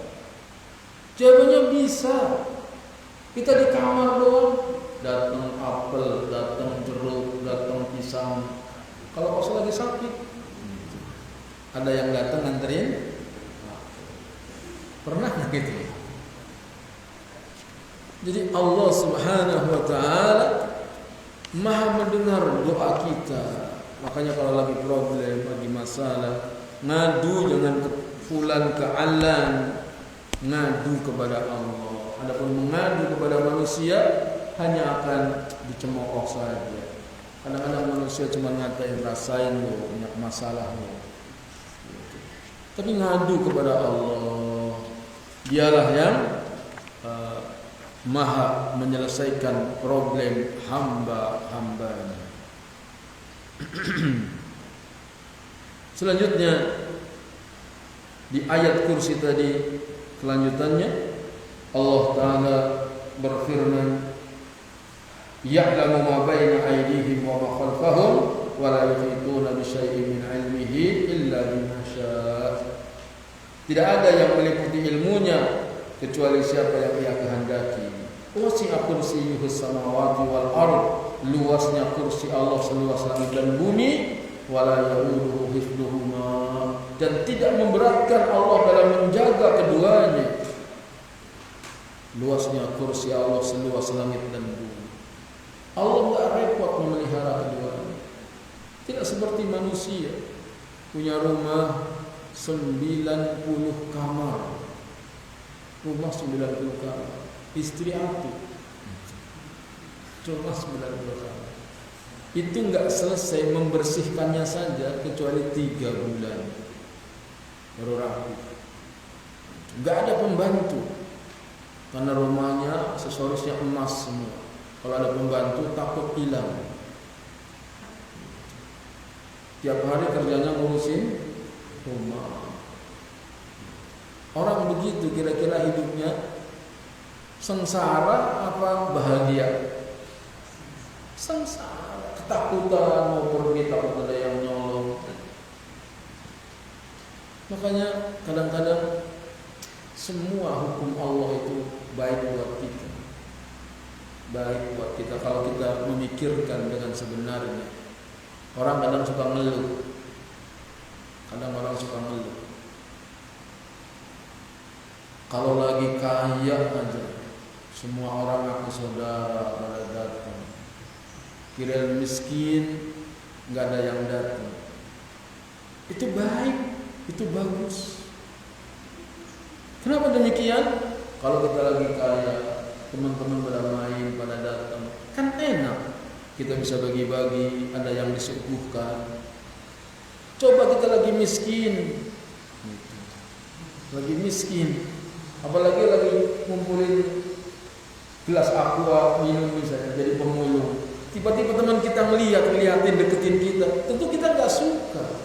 Jawabannya bisa. Kita di kamar doang, datang apel, datang jeruk, datang pisang. Kalau pas lagi sakit, ada yang datang nganterin. Pernah nggak gitu? Jadi Allah Subhanahu Wa Taala Maha mendengar doa kita. Makanya kalau lagi problem, lagi masalah, ngadu jangan ke fulan ke alan, ngadu kepada Allah. Adapun mengadu kepada manusia hanya akan dicemooh saja. Kadang-kadang manusia cuma ngatain, rasain lo banyak masalah lo. Tapi ngadu kepada Allah, dialah yang maha menyelesaikan problem hamba-hambanya. Selanjutnya di ayat kursi tadi, kelanjutannya Allah Ta'ala berfirman, ya'lamu ma baina aydihim wa ma khalfahum wa la yuhituna bi syai'in min 'ilmihi illa bima syaa. Tidak ada yang meliputi ilmunya kecuali siapa yang Ia kehendaki. Wasi'a kursiyyuhus samawati wal ardh luasnya kursi Allah seluas langit dan bumi, wala yauduhu hifdhuhuma, dan tidak memberatkan Allah dalam menjaga keduanya. Luasnya kursi Allah seluas langit dan bumi. Allah enggak repot memelihara keduanya. Tidak seperti manusia punya rumah 90 kamar. Rumah 90 kamar. Istri aku cuma 90 kamar. Itu enggak selesai membersihkannya saja kecuali 3 bulan baru rapi. Enggak ada pembantu karena rumahnya aksesorisnya emas semua. Kalau ada pembantu takut hilang. Tiap hari kerjanya ngurusin rumah. Orang begitu kira-kira hidupnya sengsara apa bahagia? Sengsara, ketakutan mau pergi takut ada yang nyolong. Makanya kadang-kadang semua hukum Allah itu baik buat kita. Baik buat kita kalau kita memikirkan dengan sebenarnya. Orang kadang suka ngeluh. Kadang orang suka ngeluh. Kalau lagi kaya aja, semua orang aku saudara pada datang. Kirain miskin, nggak ada yang datang. Itu baik, itu bagus. Kenapa demikian? Kalau kita lagi kaya, teman-teman pada main, pada datang, kan enak. Kita bisa bagi-bagi, ada yang disuguhkan. Coba kita lagi miskin, apalagi lagi ngumpulin gelas aqua minum misalnya, jadi pemulung. Tiba-tiba teman kita ngeliatin, deketin kita, tentu kita nggak suka.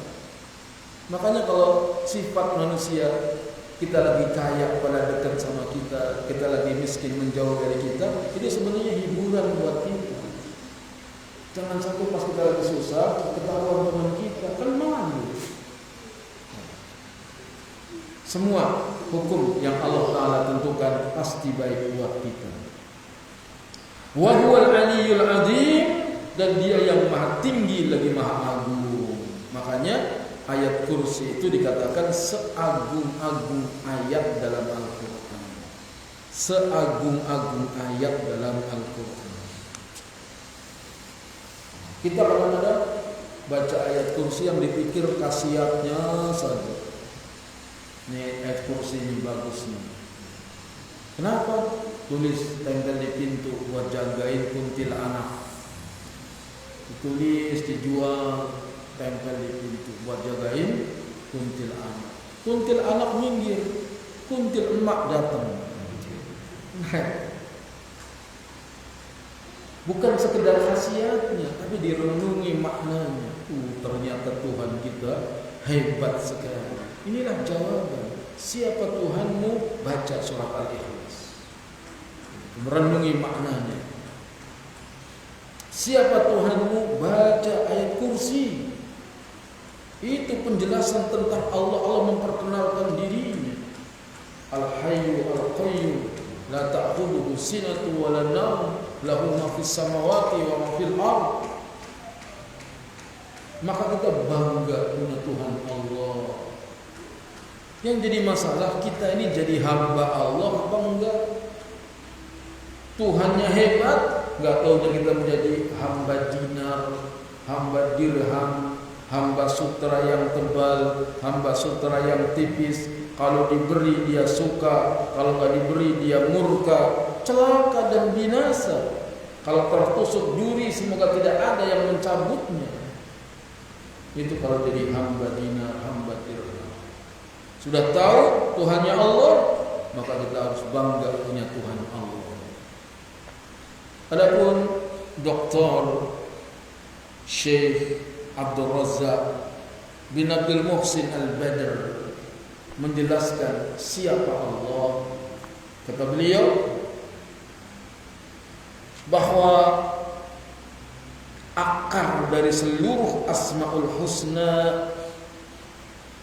Makanya kalau sifat manusia, kita lagi kaya pada dekat sama kita, kita lagi miskin menjauh dari kita, itu sebenarnya hiburan buat kita. Jangan sampai pas kita lagi susah, ketahuan teman kita, kan malu. Semua hukum yang Allah Ta'ala tentukan pasti baik buat kita. Wa huwal aliyyul azim, dan dia yang maha tinggi lagi maha agung. Makanya ayat kursi itu dikatakan seagung-agung ayat dalam Al-Quran. Seagung-agung ayat dalam Al-Quran. Kita kadang-kadang baca ayat kursi yang dipikir khasiatnya saja. Nih ayat kursi ini bagus nih. Kenapa? Tulis tempel di pintu buat jagain kuntil anak. Ditulis dijual tempel di pintu buat jagain kuntil anak. Kuntil anak minggir, kuntil emak datang. Bukan sekedar khasiatnya, tapi direnungi maknanya. Ternyata Tuhan kita hebat sekali. Inilah jawaban. Siapa Tuhanmu? Baca surat Al-Ikhlas. Merenungi maknanya. Siapa Tuhanmu? Baca ayat kursi. Itu penjelasan tentang Allah. Allah memperkenalkan dirinya. Al-Hayyu Al-Qayyum, la ta'khudhuhu sinatun wa la nawm, lahu ma fis samawati wa ma fil ardh. Maka kita bangga punya Tuhan Allah. Yang jadi masalah, kita ini jadi hamba Allah apa enggak? Tuhannya hebat, enggak tahunya kita menjadi hamba dinar, hamba dirham, hamba sutra yang tebal, hamba sutra yang tipis. Kalau diberi dia suka, kalau enggak diberi dia murka, celaka dan binasa. Kalau tertusuk duri, semoga tidak ada yang mencabutnya. Itu kalau jadi hamba dinar, hamba dirham. Sudah tahu Tuhannya Allah, maka kita harus bangga punya Tuhan Allah. Adapun Dr. Syekh Abdul Razak bin Abdul Muhsin Al-Badr menjelaskan siapa Allah. Kata beliau bahwa akar dari seluruh Asmaul Husna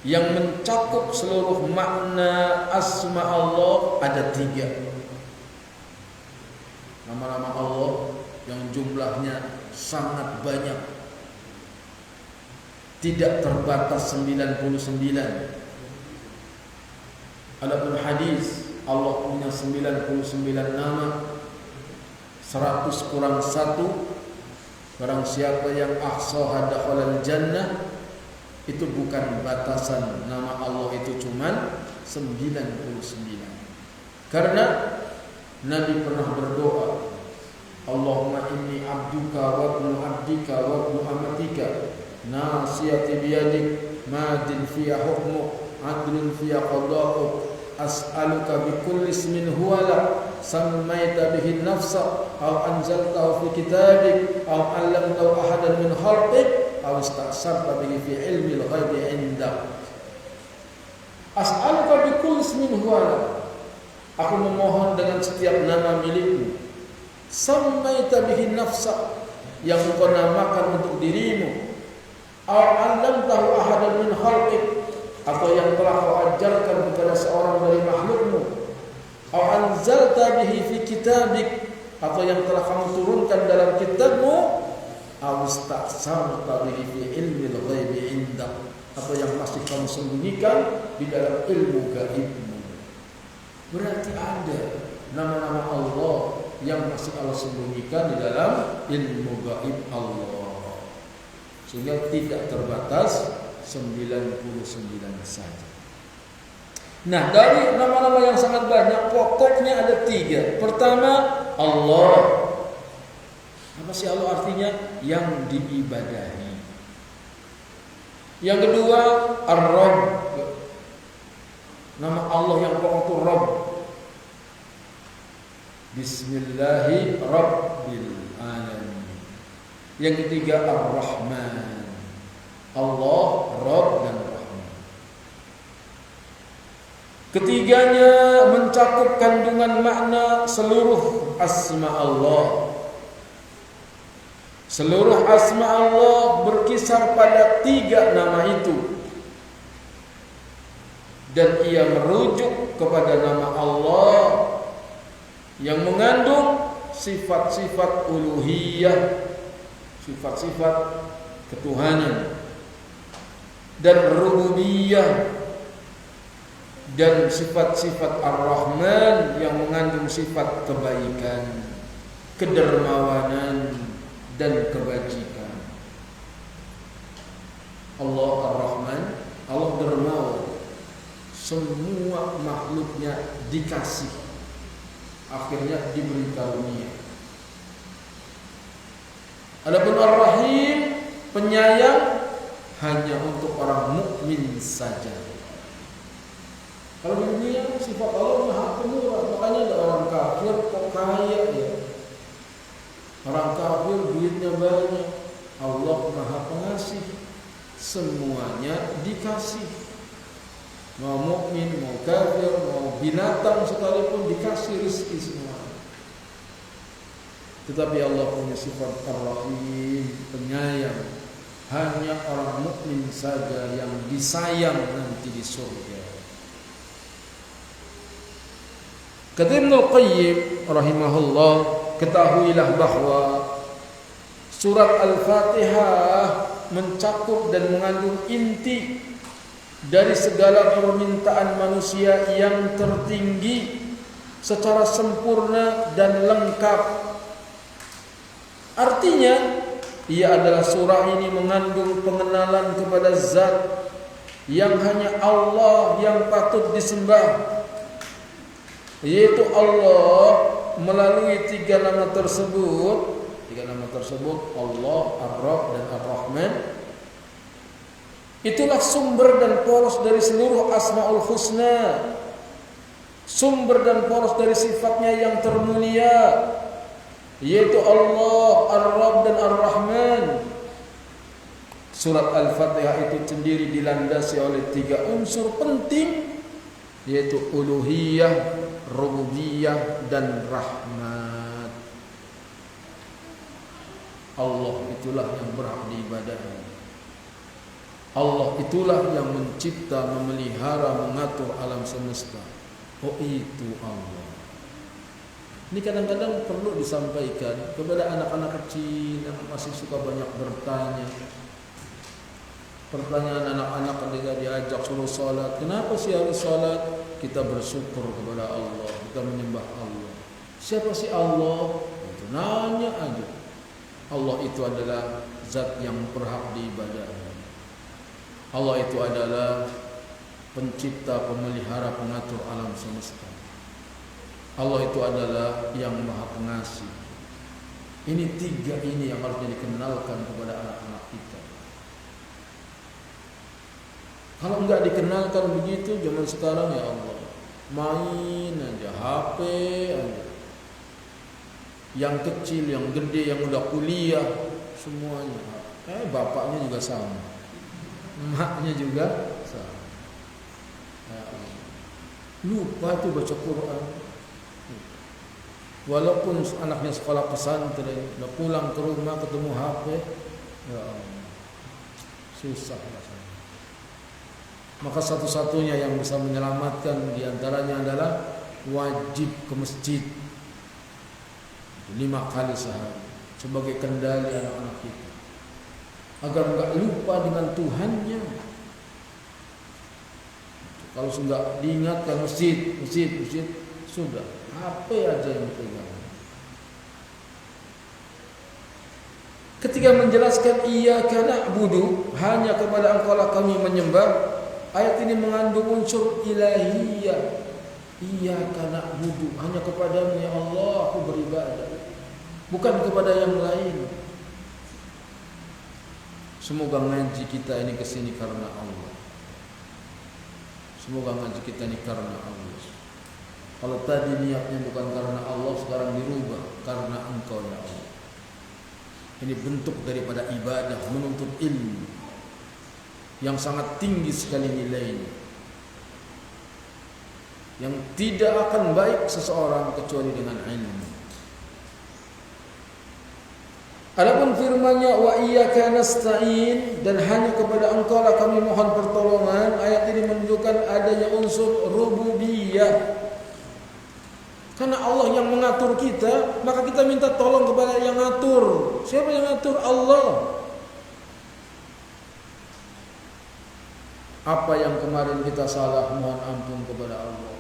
yang mencakup seluruh makna asma Allah ada 3. Nama-nama Allah yang jumlahnya sangat banyak. Tidak terbatas 99. Adapun hadis, Allah punya 99 nama, 100 kurang 1. Barang siapa yang ahsaha dakhalal jannah, itu bukan batasan. Nama Allah itu cuman 99. Karena Nabi pernah berdoa, Allahumma inni abduka wa ibnu abdika wa ibnu amatika, nasiyati biyadik, madin fiya hukmuk, adlun fiya qada'uk, as'aluka bikulli ismin huwa lak, sammaita bihi nafsa, aw anzaltahu fi kitabik, aw 'allamtahu ahadan min khalqik, aw ista'sarta bihi fi ilmil ghaibi 'indak. As'aluka bikulli ismin huwa lak. Aku memohon dengan setiap nama milikmu. Sammaita bihi nafsa, yang engkau namakan untuk dirimu. Aw 'allamtahu ahadan min khalqik, atau yang telah kau ajarkan kepada seorang dari makhlukmu. Aw anzalta bihi fi kitabik, atau yang telah kamu turunkan dalam kitabmu. Aw ista'sarta bihi fi ilmil ghaibi 'indak, atau yang masih kamu sembunyikan di dalam ilmu gaibmu. Berarti ada nama-nama Allah yang masih Allah sembunyikan di dalam ilmu gaib Allah, sehingga tidak terbatas 99 saja. Nah, dari nama-nama yang sangat banyak, pokoknya ada 3. Pertama, Allah. Apa sih Allah artinya? Yang diibadahi. Yang kedua, Ar-Rabb. Nama Allah yang pokok itu Rabb. Bismillahirrabbilalamin. Yang ketiga, Ar-Rahman. Allah, Rabb dan Rahman. Ketiganya mencakup kandungan makna seluruh asma Allah. Seluruh asma Allah berkisar pada 3 nama itu, dan ia merujuk kepada nama Allah yang mengandung sifat-sifat uluhiyah, sifat-sifat ketuhanan, dan rububiyah, dan sifat-sifat Ar-Rahman yang mengandung sifat kebaikan, kedermawanan, dan kebajikan. Allah Ar-Rahman, Allah dermawan. Semua makhluknya dikasih, akhirnya diberi karunia. Adapun Ar-Rahim, penyayang, hanya untuk orang mukmin saja. Kalau di dunia sifat Allah Maha Pemurah, makanya ada orang kafir kok kaya ya. Orang kafir duitnya banyak, Allah Maha Pengasih, semuanya dikasih. Mau mukmin, mau kafir, mau binatang sekalipun dikasih rezeki semua. Tetapi Allah punya sifat Ar-Rahim, penyayang. Hanya orang mukmin saja yang disayang nanti di surga. Kata Ibnu Qayyim rahimahullah, ketahuilah bahwa surat Al-Fatihah mencakup dan mengandung inti dari segala permintaan manusia yang tertinggi secara sempurna dan lengkap. Artinya, ia adalah surah ini mengandung pengenalan kepada zat yang hanya Allah yang patut disembah, yaitu Allah melalui 3 nama tersebut. 3 nama tersebut, Allah, Ar-Rabb, dan Ar-Rahman. Itulah sumber dan poros dari seluruh Asmaul Husna, sumber dan poros dari sifatnya yang termulia, yaitu Allah, Ar-Rabb, dan Ar-Rahman. Surat Al-Fatihah itu sendiri dilandasi oleh 3 unsur penting, yaitu uluhiyah, rububiyah, dan rahmat. Allah itulah yang berhak diibadahi. Allah itulah yang mencipta, memelihara, mengatur alam semesta. Oh, itu Allah. Ini kadang-kadang perlu disampaikan kepada anak-anak kecil yang masih suka banyak bertanya. Pertanyaan anak-anak ketika diajak suruh salat, kenapa sih harus salat? Kita bersyukur kepada Allah, kita menyembah Allah. Siapa sih Allah? Itu nanya aja. Allah itu adalah zat yang berhak diibadahi. Allah itu adalah pencipta, pemelihara, pengatur alam semesta. Allah itu adalah yang maha pengasih. Ini tiga ini yang harusnya dikenalkan kepada anak-anak kita. Kalau enggak dikenalkan begitu, zaman sekarang ya Allah, main aja, HP aja. Yang kecil, yang gede, yang udah kuliah, semuanya. Bapaknya juga sama, emaknya juga sama. Ya Allah. Lupa tuh baca Quran. Walaupun anaknya sekolah pesantren, udah pulang ke rumah ketemu HP, ya Allah, susah rasanya. Maka satu-satunya yang bisa menyelamatkan diantaranya adalah wajib ke masjid 5 kali sehari sebagai kendali anak-anak kita, agar enggak lupa dengan Tuhannya. Kalau sudah diingatkan masjid, sudah HP aja yang pegang. Ketika menjelaskan iyyaka na'budu, hanya kepada Engkau-lah kami menyembah, ayat ini mengandung unsur ilahiyah. Iyyaka na'budu, hanya kepadamu ya Allah aku beribadah, bukan kepada yang lain. Semoga ngaji kita ini kesini karena Allah. Semoga ngaji kita ini karena Allah. Kalau tadi niatnya bukan karena Allah, sekarang dirubah karena Engkau ya Allah. Ini bentuk daripada ibadah, menuntut ilmu yang sangat tinggi sekali nilainya, yang tidak akan baik seseorang kecuali dengan ilmu. Adapun firman-Nya wa iyyaka nasta'in, dan hanya kepada Engkau lah kami mohon pertolongan, ayat ini menunjukkan adanya unsur rububiyah. Karena Allah yang mengatur kita, maka kita minta tolong kepada yang ngatur. Siapa yang ngatur? Allah. Apa yang kemarin kita salah, mohon ampun kepada Allah.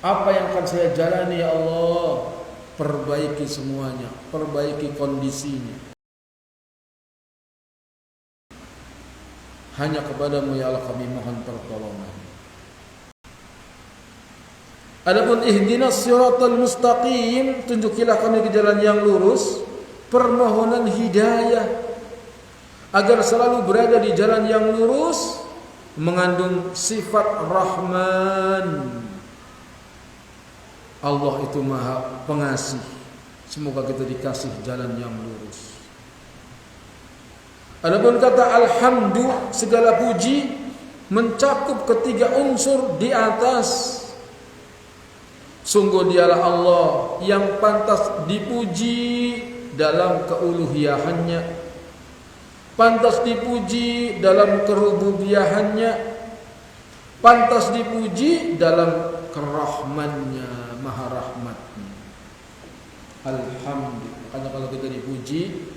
Apa yang akan saya jalani ya Allah, perbaiki semuanya, perbaiki kondisinya. Hanya kepadamu ya Allah kami mohon pertolongan. Adapun ihdinas siratal mustaqim, tunjukilah kami ke jalan yang lurus, permohonan hidayah agar selalu berada di jalan yang lurus, mengandung sifat Rahman. Allah itu Maha Pengasih. Semoga kita dikasih jalan yang lurus. Adapun kata alhamdu, segala puji mencakup ketiga unsur di atas. Sungguh dialah Allah yang pantas dipuji dalam keuluhiyahannya, pantas dipuji dalam kerububiyahannya, pantas dipuji dalam kerahmannya, maha rahmatnya. Alhamdulillah. Makanya kalau kita dipuji,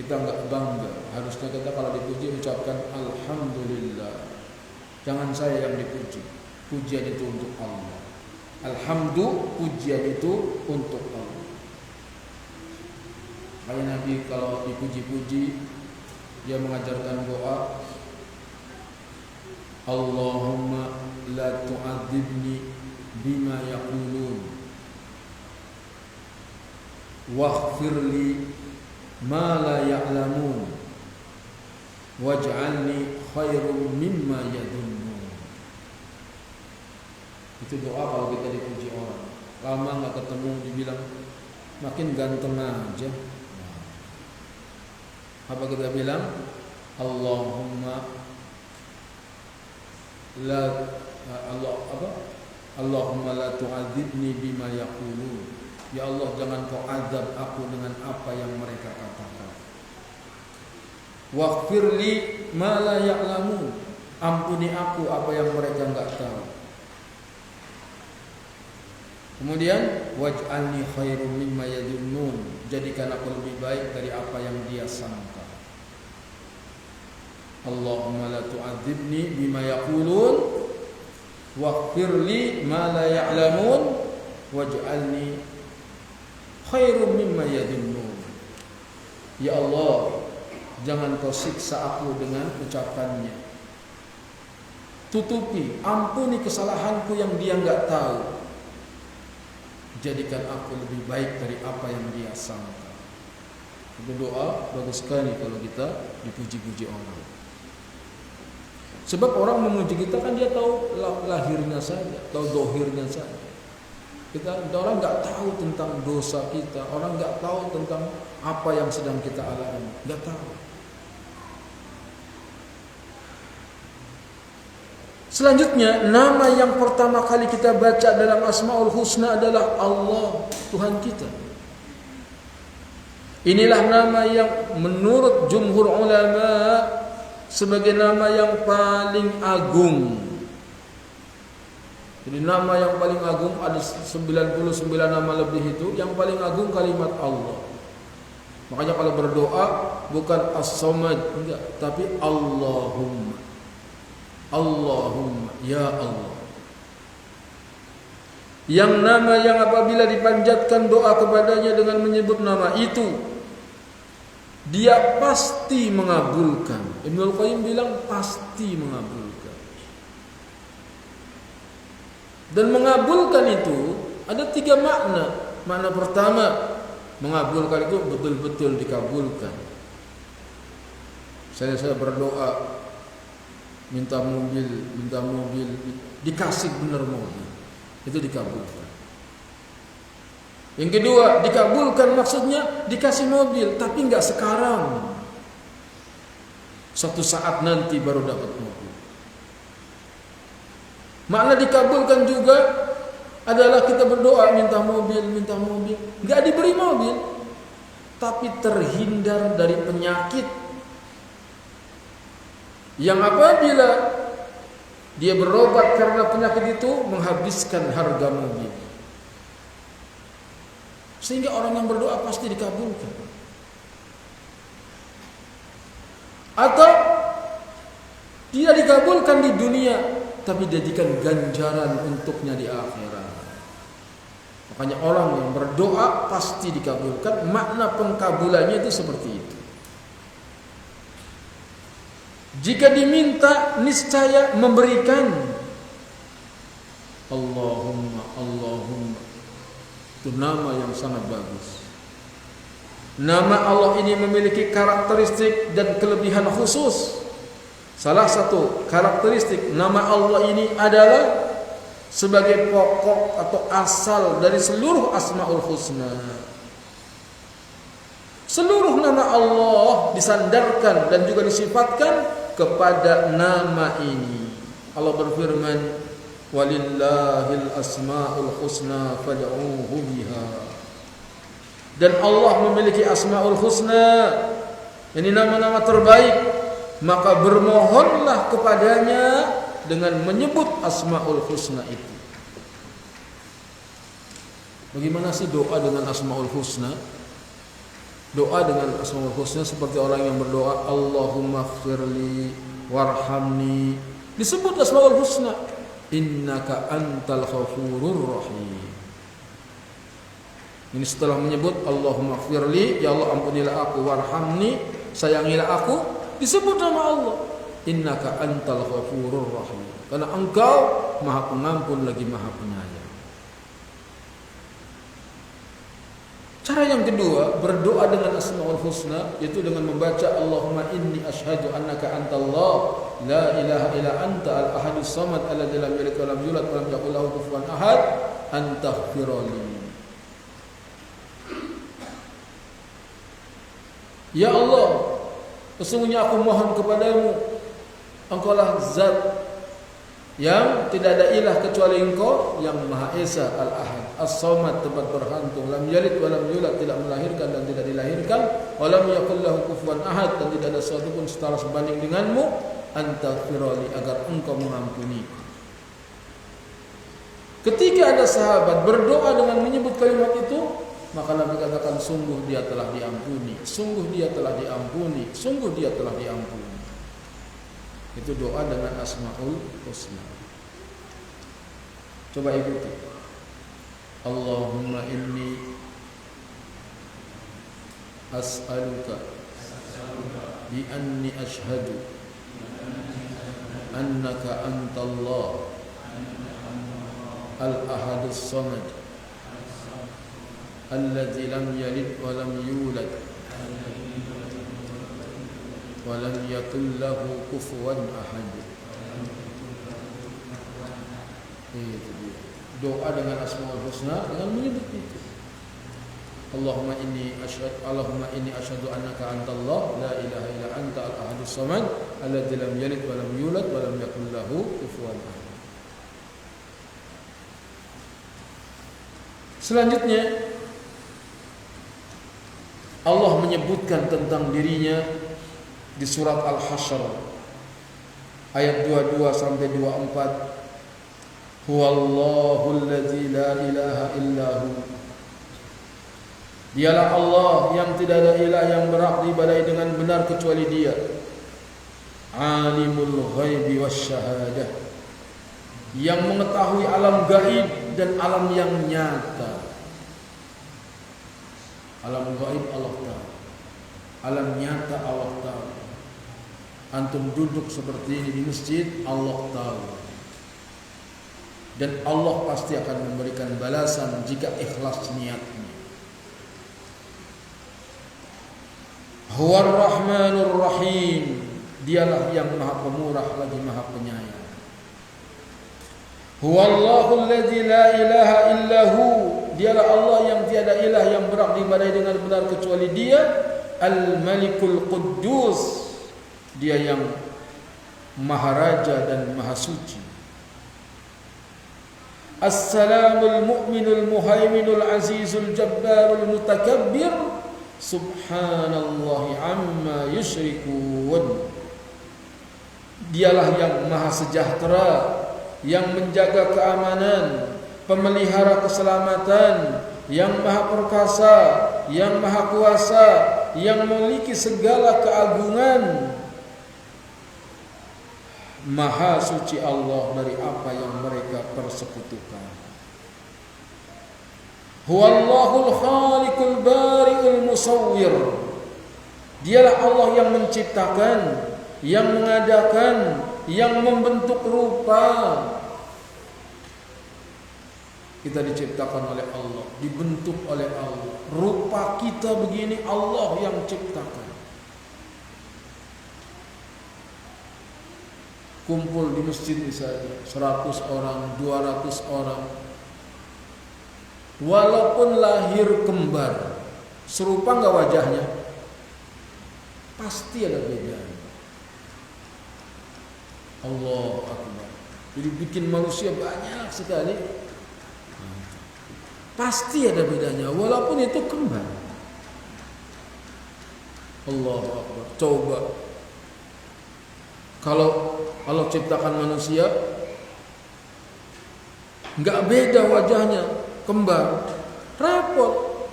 kita enggak bangga. Harusnya kita kalau dipuji ucapkan alhamdulillah. Jangan saya yang dipuji. Pujian itu untuk Allah. Alhamdulillah, pujian itu untuk Allah. Makanya Nabi kalau dipuji-puji, dia mengajarkan doa, Allahumma la tu'adzibni bima yaqulun waghfirli ma la ya'lamun waj'alni khairum mimma yadhunnun. Itu doa kalau kita dipuji orang. Lama gak ketemu dibilang makin ganteng aja. Apa kita bilang? Allahumma la Allahumma la tu'adzibni bima yaqulun. Ya Allah, jangan kau azab aku dengan apa yang mereka katakan. Waghfirli ma la ya'lamun. Ampuni aku apa yang mereka enggak tahu. Kemudian waj'alni khairum mimma yadhunnun, jadikan aku lebih baik dari apa yang dia sangka. Allahumma la tu'adzibni bima yaqulun waghfirli ma la ya'lamun waj'alni khairum mimma yadhunnun. Ya Allah, jangan kau siksa aku dengan ucapannya. Tutupi, ampuni kesalahanku yang dia enggak tahu. Jadikan aku lebih baik dari apa yang dia sangka. Itu doa bagus sekali kalau kita dipuji-puji orang. Sebab orang memuji kita kan dia tahu lahirnya saja, tahu dohirnya saja. Orang nggak tahu tentang dosa kita, orang nggak tahu tentang apa yang sedang kita alami, nggak tahu. Selanjutnya, nama yang pertama kali kita baca dalam Asmaul Husna adalah Allah, Tuhan kita. Inilah nama yang menurut jumhur ulama sebagai nama yang paling agung. Jadi nama yang paling agung ada 99 nama lebih itu, yang paling agung kalimat Allah. Makanya kalau berdoa bukan As-Samad, enggak, tapi Allahumma. Allahumma, ya Allah. Yang nama yang apabila dipanjatkan doa kepadanya dengan menyebut nama itu, dia pasti mengabulkan. Ibnul Qayyim bilang pasti mengabulkan. Dan mengabulkan itu ada 3 makna. Makna pertama, mengabulkan itu betul-betul dikabulkan. Saya berdoa minta mobil, dikasih benar mobil, itu dikabulkan. Yang kedua, dikabulkan maksudnya dikasih mobil, tapi enggak sekarang. Suatu saat nanti baru dapat mobil. Makna dikabulkan juga adalah kita berdoa minta mobil, enggak diberi mobil, tapi terhindar dari penyakit yang apabila dia berobat karena penyakit itu menghabiskan harga mobil. Sehingga orang yang berdoa pasti dikabulkan. Atau tidak dikabulkan di dunia, tapi dijadikan ganjaran untuknya di akhirat. Makanya orang yang berdoa pasti dikabulkan. Makna pengkabulannya itu seperti itu. Jika diminta niscaya memberikan. Allahumma, Allahumma. Itu nama yang sangat bagus. Nama Allah ini memiliki karakteristik dan kelebihan khusus. Salah satu karakteristik nama Allah ini adalah sebagai pokok atau asal dari seluruh Asmaul Husna. Seluruh nama Allah disandarkan dan juga disifatkan kepada nama ini. Allah berfirman, walillahil asmaul husna fad'uuhu biha. Dan Allah memiliki asmaul husna, ini nama-nama terbaik, maka bermohonlah kepadanya dengan menyebut asmaul husna itu. Bagaimana sih doa dengan asmaul husna? Doa dengan Asmaul Husna seperti orang yang berdoa Allahumma ighfirli warhamni. Disebut Asmaul Husna, innaka antal ghafurur rahim. Ini setelah menyebut Allahumma ighfirli, ya Allah ampunilah aku, warhamni, sayangilah aku, disebut nama Allah, innaka antal ghafurur rahim. Karena engkau Maha Pengampun lagi Maha Penyayang. Cara yang kedua, berdoa dengan Asmaul Husna, yaitu dengan membaca Allahumma inni asyhadu annaka antallah la ilaha illa anta al-ahadus samad alladzi lam yalid wa lam yulad wa lam yakul lahu kufuwan ahad antaghfirli. Ya Allah, sesungguhnya aku mohon kepadamu, Engkaulah zat yang tidak ada ilah kecuali Engkau yang Maha Esa, Al-Ahad, As-Samad, tempat berhantung, lam yalid wa lam yulad, tidak melahirkan dan tidak dilahirkan, wa lam yakul lahu kufuwan ahad, dan tidak ada sesuatu pun setara sebanding denganmu, antaghfirli, agar Engkau mengampuni. Ketika ada sahabat berdoa dengan menyebut kalimat itu, maka Nabi katakan sungguh dia telah diampuni, sungguh dia telah diampuni, sungguh dia telah diampuni. Itu doa dengan Asmaul Husna. Coba ikuti. Allahumma inni as'aluka bi anni ashhadu annaka antallah al-ahadus samad alladzi lam yalid wa lam yulad wa lam yakul lahu kufuwan ahad. Itu dia. Doa dengan Asmaul Husna dengan menyebut itu. Allahumma inni asyhadu annaka antallah la ilaha illa anta al-ahadus samad alladzi lam yalid wa lam yulad wa lam yakul lahu kufuwan ahad. Selanjutnya Allah menyebutkan tentang dirinya di surat Al-Hasyr ayat 22 sampai 24. Huwallahul ladzi la ilaha illahu. Dialah Allah yang tidak ada ilah yang berhak diibadahi dengan benar kecuali Dia. Alimul ghaibi wasyahadah. Yang mengetahui alam gaib dan alam yang nyata. Alam gaib Allah tahu, alam nyata Allah tahu. Antum duduk seperti ini di masjid, Allah tahu. Dan Allah pasti akan memberikan balasan jika ikhlas niatnya. Huwar Rahmanur Rahim. Dialah yang Maha Pemurah lagi Maha Penyayang. Huwallahul ladzi la ilaha illahu. Dialah Allah yang tiada ilah yang berhak diibadahi dengan benar kecuali Dia. Al-Malikul Quddus. Dia yang Maha Raja dan Maha Suci. As-Salamul Mu'minul Muhaiminul Azizul Jabbarul Mutakabbir. Subhanallahi amma yusyrikun. Dialah yang Maha Sejahtera, yang menjaga keamanan, pemelihara keselamatan, yang Maha Perkasa, yang Maha Kuasa, yang memiliki segala keagungan. Maha suci Allah dari apa yang mereka persekutukan. Huwallahul khaliqul bari'ul musawwir. Dialah Allah yang menciptakan, yang mengadakan, yang membentuk rupa. Kita diciptakan oleh Allah, dibentuk oleh Allah. Rupa kita begini Allah yang ciptakan. Kumpul di masjid misalnya 100 orang, 200 orang. Walaupun lahir kembar, serupa enggak wajahnya? Pasti ada bedanya. Allah Akbar. Jadi bikin manusia banyak sekali. Pasti ada bedanya walaupun itu kembar. Allah Akbar. Coba kalau Allah ciptakan manusia enggak beda wajahnya, kembar, repot.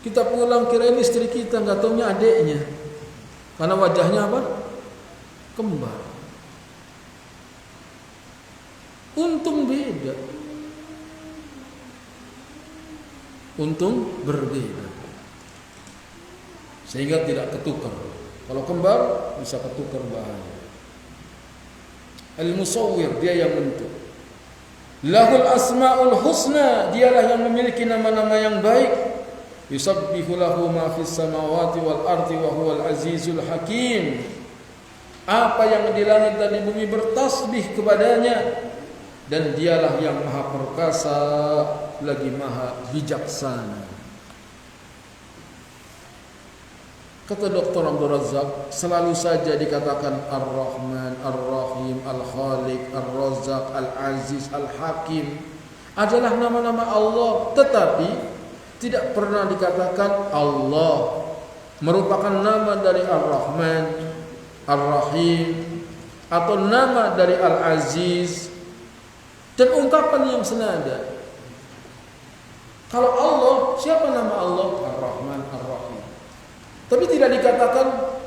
Kita pulang kirain istri kita, enggak taunya adeknya. Karena wajahnya apa? Kembar. Untung beda. Untung berbeda. Sehingga tidak ketukar. Kalau kembar bisa ketukar bahaya. Al-Musawwir, dia yang bentuk. Lahul asmaul husna, dialah yang memiliki nama-nama yang baik. Yusabbihu lahu ma fis samawati wal ardi wa huwal azizul hakim. Apa yang di langit dan di bumi bertasbih kepadanya, dan dialah yang Maha Perkasa lagi Maha Bijaksana. Kata Dr. Abdul Razak, selalu saja dikatakan Ar-Rahman, Ar-Rahim, Al-Khaliq, Ar-Razzaq, Al-Aziz, Al-Hakim adalah nama-nama Allah, tetapi tidak pernah dikatakan Allah merupakan nama dari Ar-Rahman, Ar-Rahim, atau nama dari Al-Aziz. dan ungkapan yang senada. Kalau Allah, siapa nama Allah? Ar-Rahman, Ar-Rahim. Tapi tidak dikatakan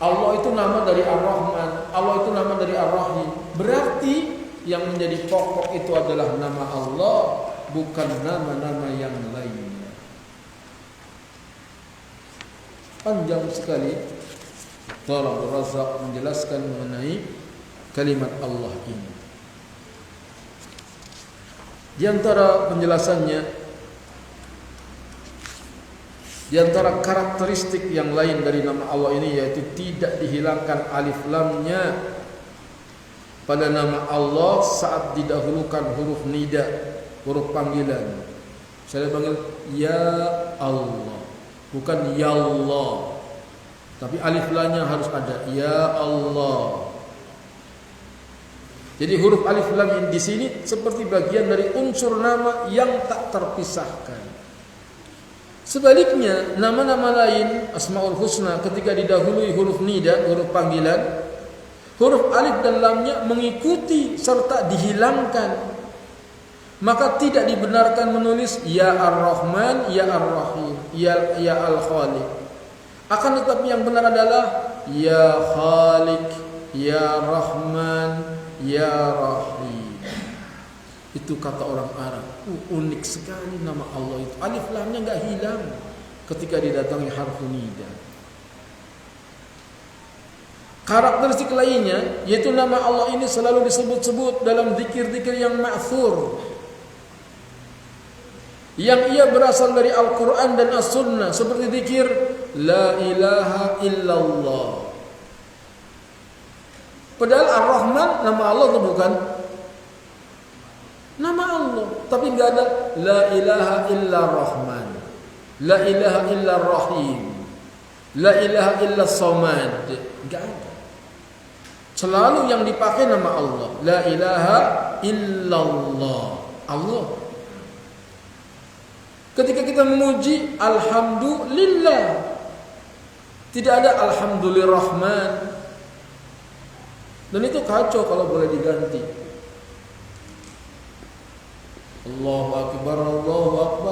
Allah itu nama dari Ar-Rahman, Allah itu nama dari Ar-Rahim. Berarti yang menjadi pokok itu adalah nama Allah, bukan nama-nama yang lainnya. Panjang sekali Talab Razak menjelaskan mengenai kalimat Allah ini. Di antara penjelasannya, di antara karakteristik yang lain dari nama Allah ini, yaitu tidak dihilangkan alif lamnya pada nama Allah saat didahulukan huruf nida, huruf panggilan. Saya panggil ya Allah, bukan ya Allah, tapi alif lamnya harus ada, ya Allah. Jadi huruf alif lam di sini seperti bagian dari unsur nama yang tak terpisahkan. Sebaliknya, nama-nama lain Asmaul Husna ketika didahului huruf nida, huruf panggilan, huruf alif dan lamnya mengikuti serta dihilangkan. Maka tidak dibenarkan menulis ya Ar-Rahman, ya Ar-Rahim, ya Al-Khaliq. Akan tetapi yang benar adalah ya Khaliq, ya Rahman, ya Rahim. Itu kata orang Arab. Unik sekali nama Allah itu. Alif lamnya enggak hilang ketika didatangi harfu nida. Karakteristik lainnya yaitu nama Allah ini selalu disebut-sebut dalam zikir-zikir yang ma'thur, yang ia berasal dari Al-Quran dan As-Sunnah, seperti zikir La ilaha illallah. Padahal Ar-Rahman nama Allah itu bukan nama Allah, tapi enggak ada la ilaha illa Rahman, la ilaha illa Rahim, la ilaha illa Samad. Enggak ada. Selalu yang dipakai nama Allah, la ilaha illallah, Allah. Ketika kita memuji alhamdulillah, tidak ada alhamdulillahirrahman. Dan itu kacau kalau boleh diganti. Allahu Akbar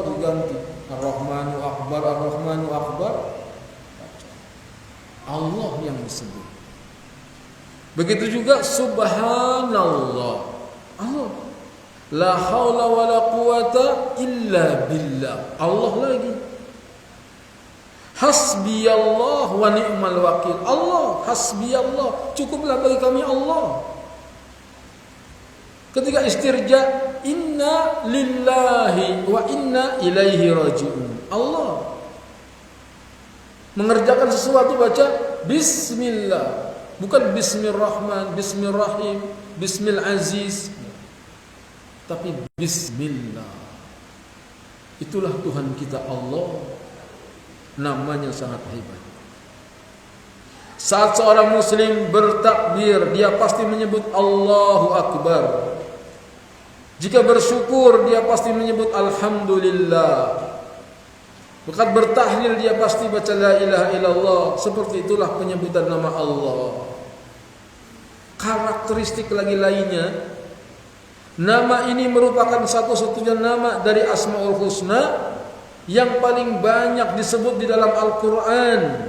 diganti Ar-Rahmanu Akbar, Ar-Rahmanu Akbar. Allah yang disebut. Begitu juga Subhanallah, Allah. La haula wa la quwata illa billah, Allah lagi. Hasbiyallah wa ni'mal wakil, Allah. Hasbiyallah, cukuplah bagi kami Allah. Ketika istirja, inna lillahi wa inna ilaihi raji'un, Allah. Mengerjakan sesuatu baca bismillah, bukan bismillahirrahman, bismillahirrahim, bismillaziz, tapi bismillah. Itulah Tuhan kita Allah. Namanya sangat hebat. Saat seorang muslim bertakbir, dia pasti menyebut Allahu Akbar. Jika bersyukur, dia pasti menyebut Alhamdulillah. Saat bertahlil, dia pasti baca la ilaha illallah. Seperti itulah penyebutan nama Allah. Karakteristik lagi lainnya, nama ini merupakan satu-satunya nama dari Asmaul Husna yang paling banyak disebut di dalam Al-Quran.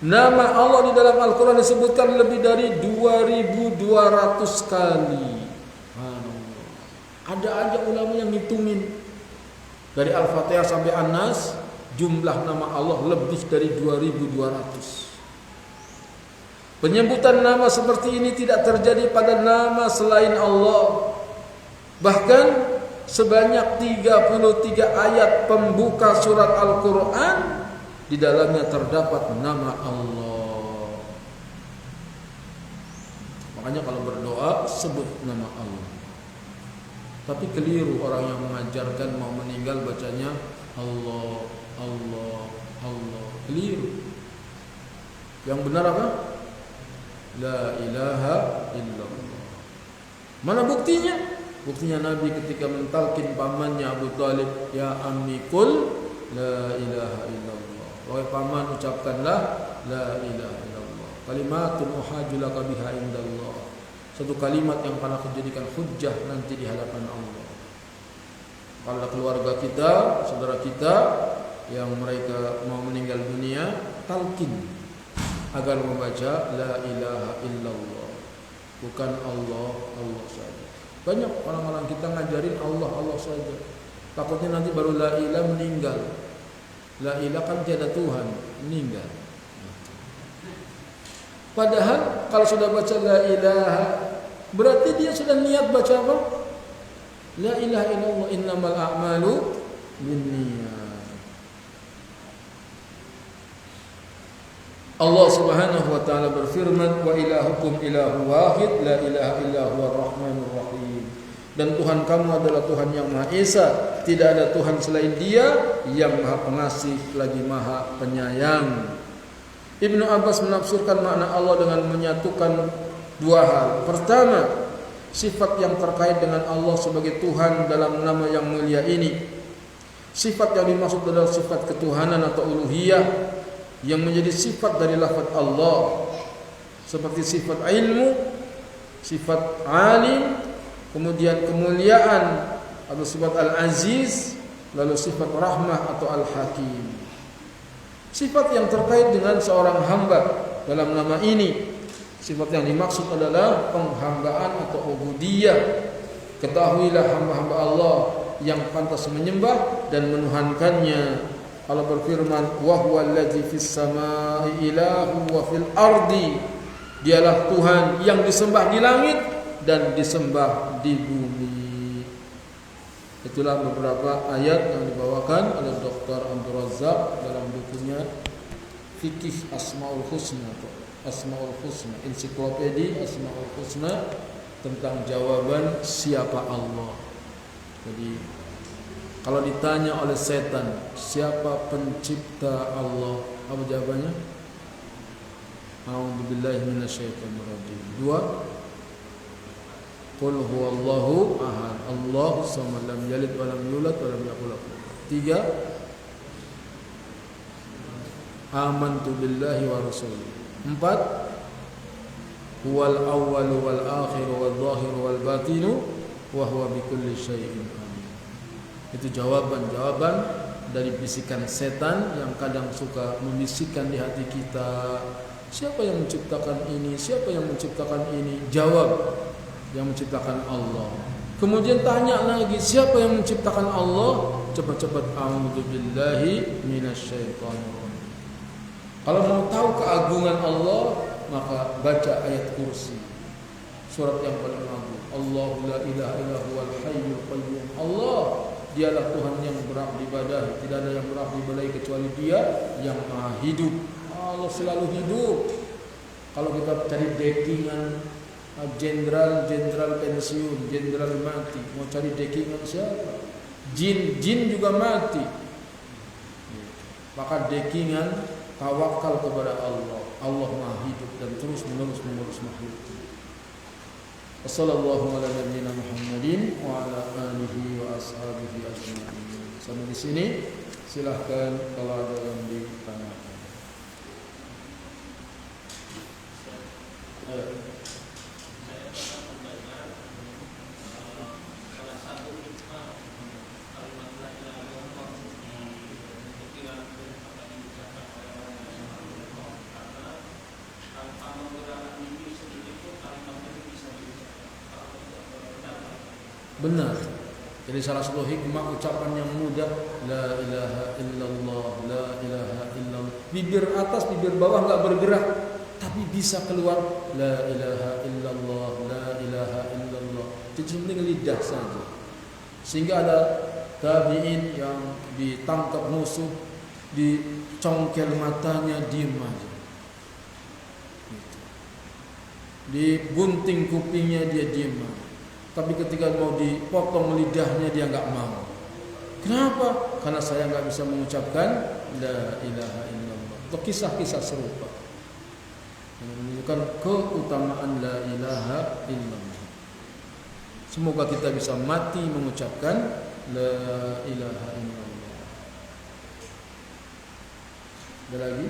Nama Allah di dalam Al-Quran disebutkan lebih dari 2200 kali. Ada aja ulama yang ngitungin dari Al-Fatihah sampai An-Nas, jumlah nama Allah lebih dari 2200. Penyebutan nama seperti ini tidak terjadi pada nama selain Allah. Bahkan sebanyak 33 ayat pembuka surat Al-Quran, di dalamnya terdapat nama Allah. Makanya kalau berdoa sebut nama Allah. Tapi keliru orang yang mengajarkan mau meninggal bacanya Allah, Allah, Allah. Keliru. Yang benar apa? La ilaha illallah. Mana buktinya? Buktinya Nabi ketika mentalkin pamannya Abu Talib, ya ammi qul la ilaha illallah. Wahai paman, ucapkanlah la ilaha illallah. Kalimatun uhajulaka biha indallah. Satu kalimat yang akan aku jadikan hujjah nanti di hadapan Allah. Kalau keluarga kita, saudara kita yang mereka mau meninggal dunia, talqin agar membaca la ilaha illallah. Bukan Allah, Allah saja. Banyak orang-orang kita ngajarin Allah, Allah saja. Takutnya nanti baru la ilaha meninggal. La ilaha kan tiada Tuhan, meninggal. Padahal kalau sudah baca la ilaha, berarti dia sudah niat baca apa? La ilaha illallah, innamal a'malu binniyat. Allah Subhanahu wa taala berfirman, wa ilahukum ilahu wahid la ilaha illa huwar rahmanur rahim. Dan Tuhan kamu adalah Tuhan yang Maha Esa, tidak ada Tuhan selain Dia yang Maha Pengasih lagi Maha Penyayang. Ibnu Abbas menafsirkan makna Allah dengan menyatukan dua hal. Pertama, sifat yang terkait dengan Allah sebagai Tuhan dalam nama yang mulia ini. Sifat yang dimaksud adalah sifat ketuhanan atau uluhiyah yang menjadi sifat dari lafaz Allah, seperti sifat ilmu, sifat alim, kemudian kemuliaan atau sifat al-aziz, lalu sifat rahmah atau al-hakim. Sifat yang terkait dengan seorang hamba dalam nama ini. Sifat yang dimaksud adalah penghambaan atau ubudiyah. Ketahuilah hamba-hamba Allah yang pantas menyembah dan menuhankannya. Allah berfirman, wa huwal ladzi fis samaa'i ilahu wa fil ardi. Dialah Tuhan yang disembah di langit dan disembah di bumi. Itulah beberapa ayat yang dibawakan oleh Dr. Abdul Razak dalam bukunya Fikih Asmaul Husna, Asmaul Husna, ensiklopedi Asmaul Husna, tentang jawaban siapa Allah. Jadi kalau ditanya oleh setan, siapa pencipta Allah? Apa jawabannya? A'udzubillahi minasyaitonir rajim. 2, Qul huwallahu ahad, Allahu samad, lam yalid wa lam yulad wa lam yakul lahu. 3, Amantu billahi wa rasulih. 4, Huwal awwalu wal akhiru wal zahiru wal batinu wa huwa bikulli syai'in alim. Itu jawaban-jawaban dari bisikan setan yang kadang suka membisikkan di hati kita. Siapa yang menciptakan ini? Siapa yang menciptakan ini? Jawab, yang menciptakan Allah. Kemudian tanya lagi, siapa yang menciptakan Allah? Cepat-cepat, a'udzubillahi minasyaitonir rajim. Kalau mau tahu keagungan Allah, maka baca ayat kursi, surat yang paling agung. Allahu la ilaha illa huwal hayyul qayyum. Allah, dialah Tuhan yang berhak diibadahi, tidak ada yang berhak diibadahi kecuali Dia yang Maha Hidup. Allah selalu hidup. Kalau kita cari dekingan jenderal pensiun, jenderal mati, mau cari dekingan siapa? Jin juga mati. Maka dekingan tawakal kepada Allah. Allah Maha Hidup dan terus menerus mengurus makhluk. Wassallallahu ala nabiyyina Muhammadin wa ala alihi wa ashabihi ajma'in. Sampai di sini, silahkan kalau ada yang ditanyakan. Benar. Jadi salah satu hikmah ucapan yang mudah, la ilaha illallah, la ilaha illallah. Bibir atas, bibir bawah enggak bergerak, tapi bisa keluar la ilaha illallah, la ilaha illallah. Itu cuma lidah saja. Sehingga ada tabi'in yang ditangkap musuh, dicongkel matanya, diam aja. Dibunting kupingnya, dia diam aja. Tapi ketika mau dipotong lidahnya, dia enggak mau. Kenapa? Karena saya enggak bisa mengucapkan la ilaha illallah. Itu kisah-kisah serupa menunjukkan keutamaan la ilaha illallah. Semoga kita bisa mati mengucapkan la ilaha illallah. Ada lagi?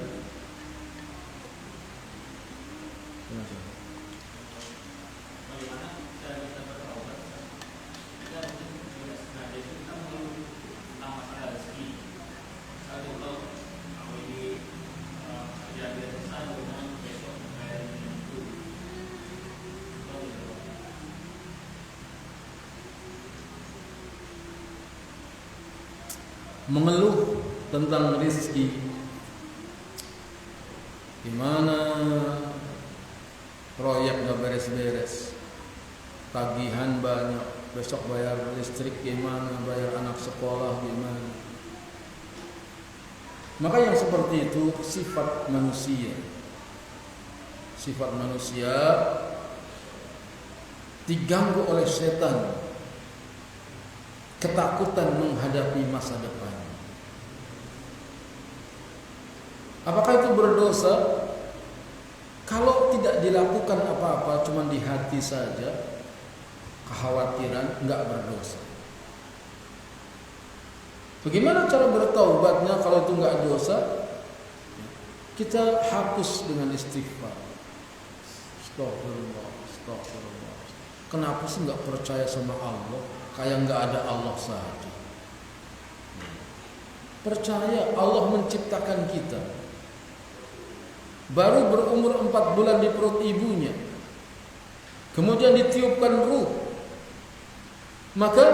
mengeluh tentang rizki. Gimana proyek gak beres-beres, tagihan banyak, besok bayar listrik gimana, bayar anak sekolah gimana. Maka yang seperti itu sifat manusia. Sifat manusia diganggu oleh setan, ketakutan menghadapi masa depan. Apakah itu berdosa? Kalau tidak dilakukan apa-apa, cuma di hati saja, kekhawatiran, enggak berdosa. Bagaimana cara bertaubatnya kalau itu enggak dosa? Kita hapus dengan istighfar. Astagfirullah, astagfirullah. Kenapa sih enggak percaya sama Allah? Kayak enggak ada Allah saja. Percaya Allah menciptakan kita. Baru berumur 4 bulan di perut ibunya, kemudian ditiupkan ruh, maka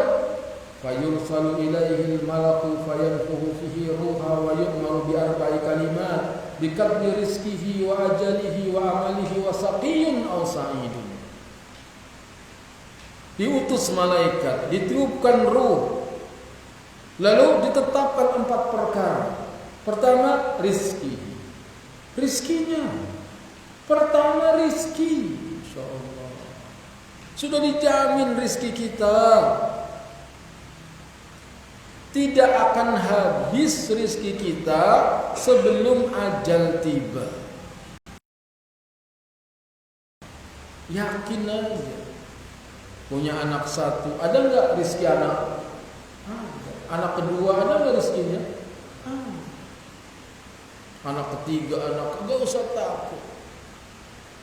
fayursalu ilaihi malaku fayanfuhu fihi ruha wa yu'maru bi arba'i kalimat bi kadri rizqihi wa ajalihi wa amalihi wa saqiyyun aw sa'idun. Diutus malaikat, ditiupkan ruh, lalu ditetapkan 4 perkara. Pertama, rizki. Rizkinya pertama, rizki, insyaallah sudah dijamin rizki kita. Tidak akan habis rizki kita sebelum ajal tiba. Yakin aja. Punya anak 1, ada enggak rizki anak? Anak kedua ada enggak rizkinya? Anak ketiga, enggak usah takut.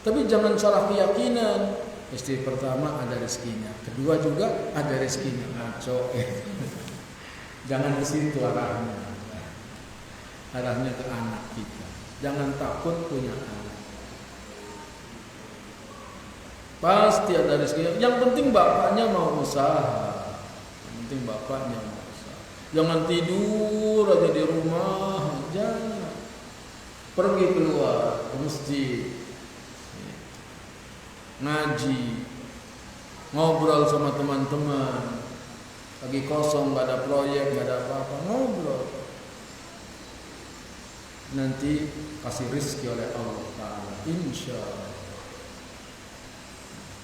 Tapi jangan salah keyakinan. Istri pertama ada rezekinya, kedua juga ada rezekinya. Ngaco. Jangan ke situ arahnya. Arahnya ke anak kita. Jangan takut punya anak. Pasti ada rezekinya. Yang penting bapaknya mau usaha. Yang penting bapaknya mau usaha. Jangan tidur aja di rumah. Jangan. Pergi keluar ke masjid, ngaji, ngobrol sama teman-teman. Lagi kosong, gak ada proyek, gak ada apa-apa, ngobrol. Nanti kasih rezeki oleh Allah Ta'ala, insya Allah.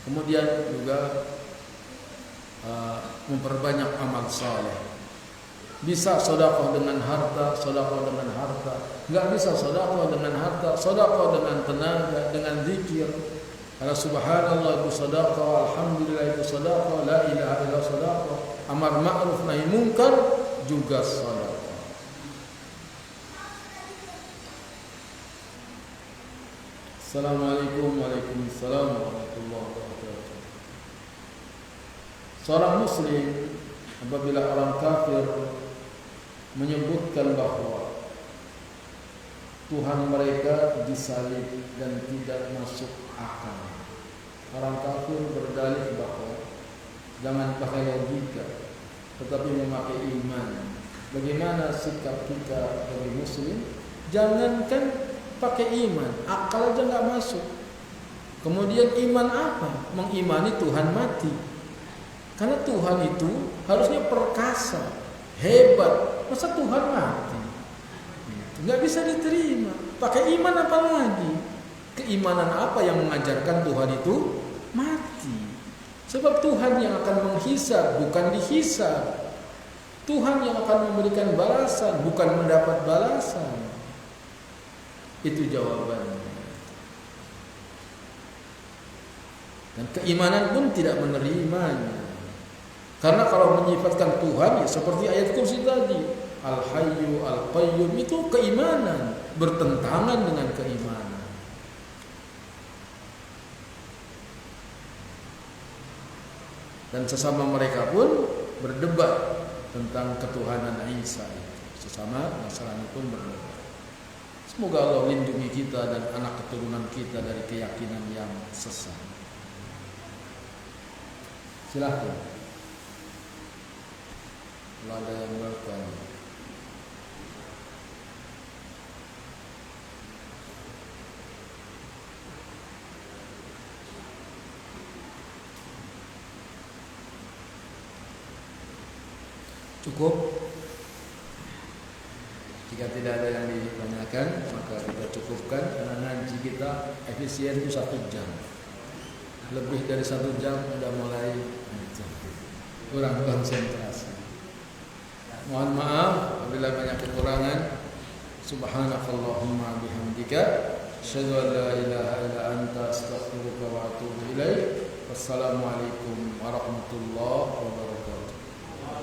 Kemudian juga memperbanyak amal saleh. Bisa sedekah dengan harta, sedekah dengan harta. Enggak bisa sedekah dengan harta, sedekah dengan tenaga, dengan zikir. Kalau subhanallah itu sedekah, alhamdulillah itu sedekah, la ilaha illallah sedekah, amar ma'ruf nahi munkar juga sedekah. Assalamualaikum warahmatullahi wabarakatuh. Seorang muslim apabila orang kafir menyebutkan bahwa Tuhan mereka disalib dan tidak masuk akal, orang kafir berdalih bahwa jangan pakai logika, tetapi memakai iman. Bagaimana sikap kita sebagai muslim? Jangankan pakai iman, akal aja nggak masuk. Kemudian iman apa? Mengimani Tuhan mati. Karena Tuhan itu harusnya perkasa, hebat. Masa Tuhan mati? Nggak bisa diterima. Pakai iman apa lagi? Keimanan apa yang mengajarkan Tuhan itu mati? Sebab Tuhan yang akan menghisab, bukan dihisab. Tuhan yang akan memberikan balasan, bukan mendapat balasan. Itu jawabannya. Dan keimanan pun tidak menerimanya. Karena kalau menyifatkan Tuhan ya seperti ayat kursi tadi, Al-Hayyu Al-Qayyum, itu keimanan, bertentangan dengan keimanan. Dan sesama mereka pun berdebat tentang ketuhanan Isa itu. Sesama Nasrani pun berdebat. Semoga Allah lindungi kita dan anak keturunan kita dari keyakinan yang sesat. Silahkan. Kalau ada yang bertanya. Cukup? Jika tidak ada yang ditanyakan, maka kita cukupkan karena ngaji kita efisien itu 1 jam. Lebih dari 1 jam sudah mulai kurang konsentrasi. Mohon maaf apabila banyak kekurangan. Subhanakallahumma bihamdika asyhadu an la ilaha illa anta astaghfiruka wa atubu ilaik. Wassalamualaikum warahmatullahi wabarakatuh.